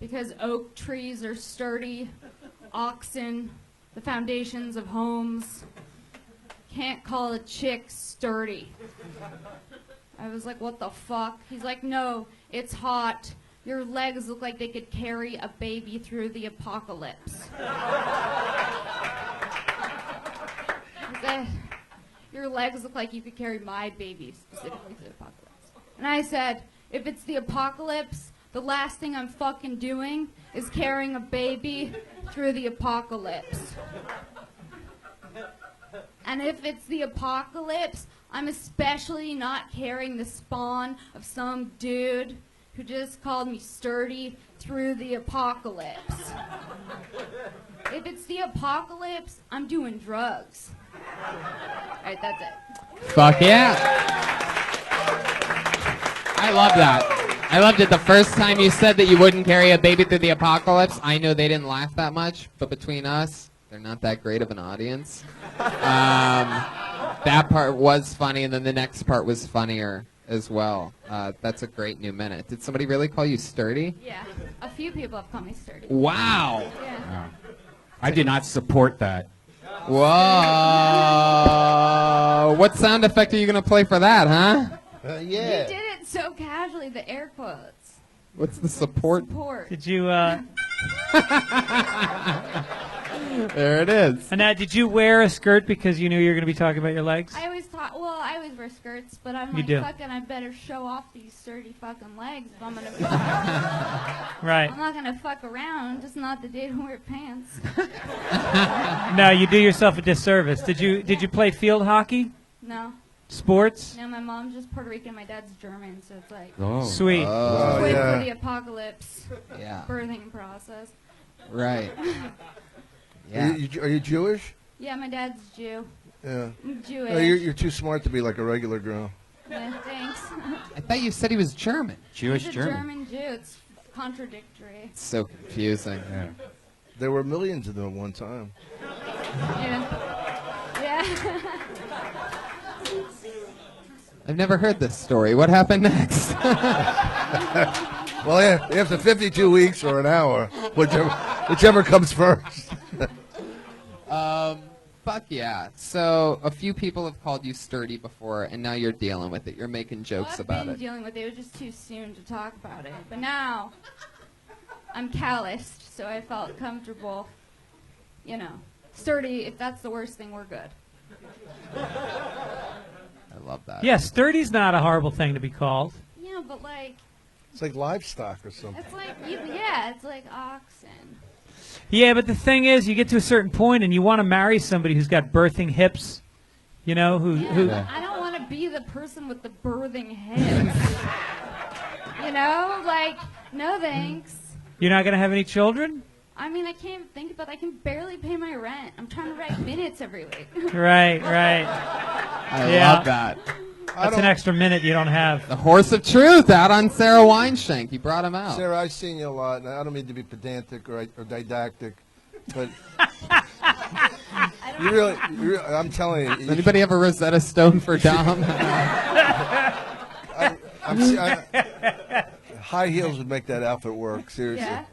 because oak trees are sturdy, oxen, the foundations of homes. Can't call a chick sturdy. I was like, what the fuck? He's like, no, it's hot. Your legs look like they could carry a baby through the apocalypse. He said, your legs look like you could carry my baby specifically through the apocalypse. And I said, if it's the apocalypse, the last thing I'm fucking doing is carrying a baby through the apocalypse. And if it's the apocalypse, I'm especially not carrying the spawn of some dude who just called me sturdy through the apocalypse. If it's the apocalypse, I'm doing drugs. Alright, that's it. Fuck yeah. I love that. I loved it the first time you said that you wouldn't carry a baby through the apocalypse. I know they didn't laugh that much, but between us, they're not that great of an audience. That part was funny, and then the next part was funnier as well. That's a great new minute. Did somebody really call you sturdy? Yeah, a few people have called me sturdy. Wow. Yeah. I did not support that. Whoa. What sound effect are you going to play for that, huh? Yeah. You did it so casually, the air quotes. What's the support? Support. Did you, There it is. Annette, did you wear a skirt because you knew you were going to be talking about your legs? I always thought, well, I always wear skirts, but I'm You like, do. fucking, I better show off these sturdy fucking legs if I'm gonna. Right. I'm not gonna fuck around. Just not the day to wear pants. No, you do yourself a disservice. Did you play field hockey? No. Sports? No, my mom's just Puerto Rican, my dad's German, so it's like. Oh. Sweet. Oh, wait yeah. for the apocalypse. Yeah. Birthing process. Right. Are Yeah. you Jewish? Yeah, my dad's Jew. Yeah. I'm Jewish. No, you're too smart to be like a regular girl. Yeah, thanks. I thought you said he was German. Jewish He's a German. German Jew. It's contradictory. It's so confusing. Yeah. There were millions of them at one time. Yeah. Yeah. I've never heard this story. What happened next? Well, yeah, after 52 weeks or an hour, whichever comes first. Fuck yeah. So a few people have called you sturdy before, and now you're dealing with it. You're making jokes I've about been it. dealing with it. It was just too soon to talk about it. But now, I'm calloused, so I felt comfortable. You know, sturdy. If that's the worst thing, we're good. I love that. Yeah, sturdy's not a horrible thing to be called. Yeah, but like, It's like livestock or something. it's like, yeah, it's like oxen. Yeah, but the thing is, you get to a certain point and you want to marry somebody who's got birthing hips. You know, who I don't want to be the person with the birthing hips. You know, like, no thanks. You're not going to have any children? I mean, I can't even think about it. I can barely pay my rent. I'm trying to write minutes every week. Right. I love that. That's an extra minute you don't have. The horse of truth out on Sarah Wine-Shank. You brought him out. Sarah, I've seen you a lot, and I don't mean to be pedantic or didactic, but you really, I'm telling you. Does anybody have a Rosetta Stone for Dom? High heels would make that outfit work. Seriously. Yeah?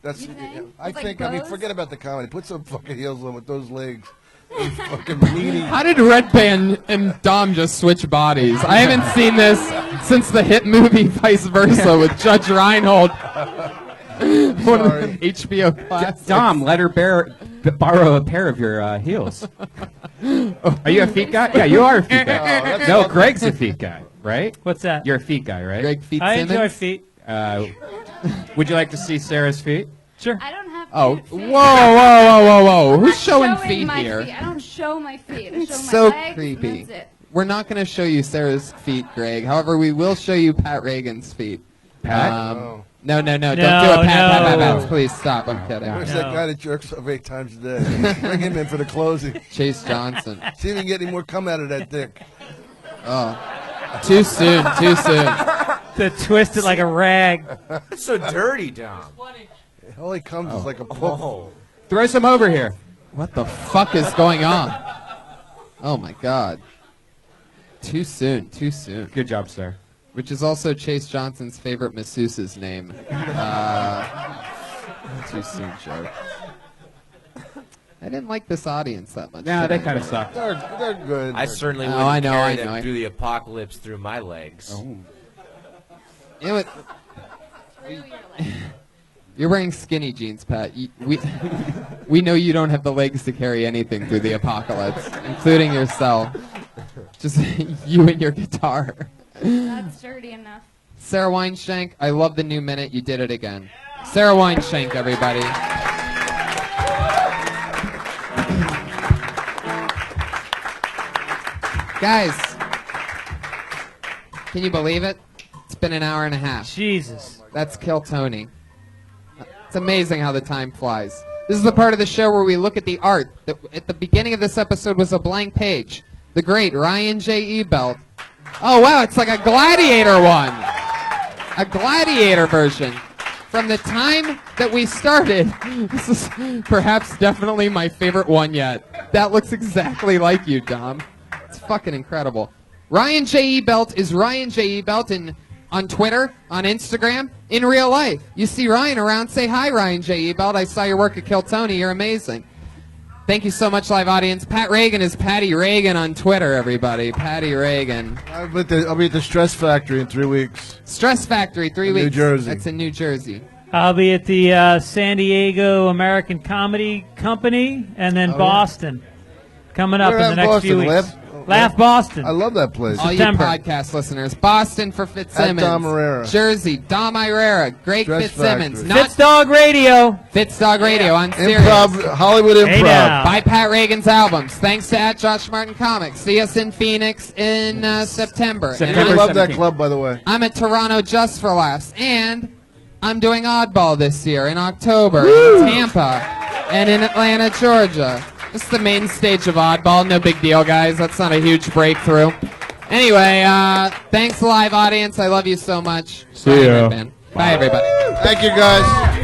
That's. You think? I With, think. like, I mean, bows? forget about the comedy. Put some fucking heels on with those legs. Those fucking meaty. How did Red Band and Dom just switch bodies? I haven't seen this since the hit movie Vice Versa with Judge Reinhold. One of the HBO classics. Dom, let her borrow a pair of your heels. Are you a feet guy? Yeah, you are a feet guy. No, Greg's a feet guy, right? What's that? You're a feet guy, right? Greg Fitzsimmons. I enjoy feet. Would you like to see Sarah's feet? Sure. I don't have Oh, cute feet. whoa. Who's I'm showing showing feet my here? feet. I don't show my feet. I show It's my so legs, creepy. and that's it. We're not going to show you Sarah's feet, Greg. However, we will show you Pat Reagan's feet. Pat? No. Don't do it. No, Pat. Please stop. I'm kidding. Where's No. that guy that jerks off 8 times a day? Bring him in for the closing. Chase Johnson. See if you can get any more cum out of that dick. Oh. Too soon. To twist it like a rag. It's so dirty, Dom. All he comes is like a poke. Oh. Throw some over here. What the fuck is going on? Oh, my God. Too soon. Good job, sir. Which is also Chase Johnson's favorite masseuse's name. Too soon joke. I didn't like this audience that much. Nah, did they I? kind of suck. They're good. I certainly Oh, wouldn't I know, carry I them know. through the apocalypse through my legs. Oh. You know what? You're wearing skinny jeans, Pat. We know you don't have the legs to carry anything through the apocalypse, including yourself. Just you and your guitar. That's dirty enough. Sarah Wine-Shank, I love the new minute. You did it again. Sarah Wine-Shank, everybody. Guys, can you believe it? It's been an hour and a half. Jesus. That's Kill Tony. It's amazing how the time flies. This is the part of the show where we look at the art. That at the beginning of this episode was a blank page. The great Ryan J. Ebelt. Oh, wow, it's like a Gladiator one. A Gladiator version. From the time that we started, this is perhaps definitely my favorite one yet. That looks exactly like you, Dom. It's fucking incredible. Ryan J. Ebelt is Ryan J. Ebelt on Twitter, on Instagram, in real life. You see Ryan around, say hi, Ryan J. Ebelt. I saw your work at Kill Tony. You're amazing. Thank you so much, live audience. Pat Reagan is Patty Reagan on Twitter, everybody. Patty Reagan. I'll be at the Stress Factory in 3 weeks. Stress Factory, 3 weeks. New Jersey. That's in New Jersey. I'll be at the San Diego American Comedy Company and then Boston. Coming up Where in at the next Boston? few weeks. Laugh Boston. I love that place. All you September. podcast listeners. Boston for Fitzsimmons. At Dom Irrera. Jersey, Dom Irrera. Greg Stress Fitzsimmons. Factory. Not Fitzdog Radio. Fitzdog Radio on Sirius. Improv, Hollywood Hey Improv. now. Buy Pat Reagan's albums. Thanks to Josh Martin Comics. See us in Phoenix in September. And I September love that 17th. club, by the way. I'm at Toronto just for laughs. And I'm doing Oddball this year in October in Tampa and in Atlanta, Georgia. This is the main stage of Oddball. No big deal, guys. That's not a huge breakthrough. Anyway, thanks, live audience. I love you so much. See ya. Bye, everybody. Thank you, guys.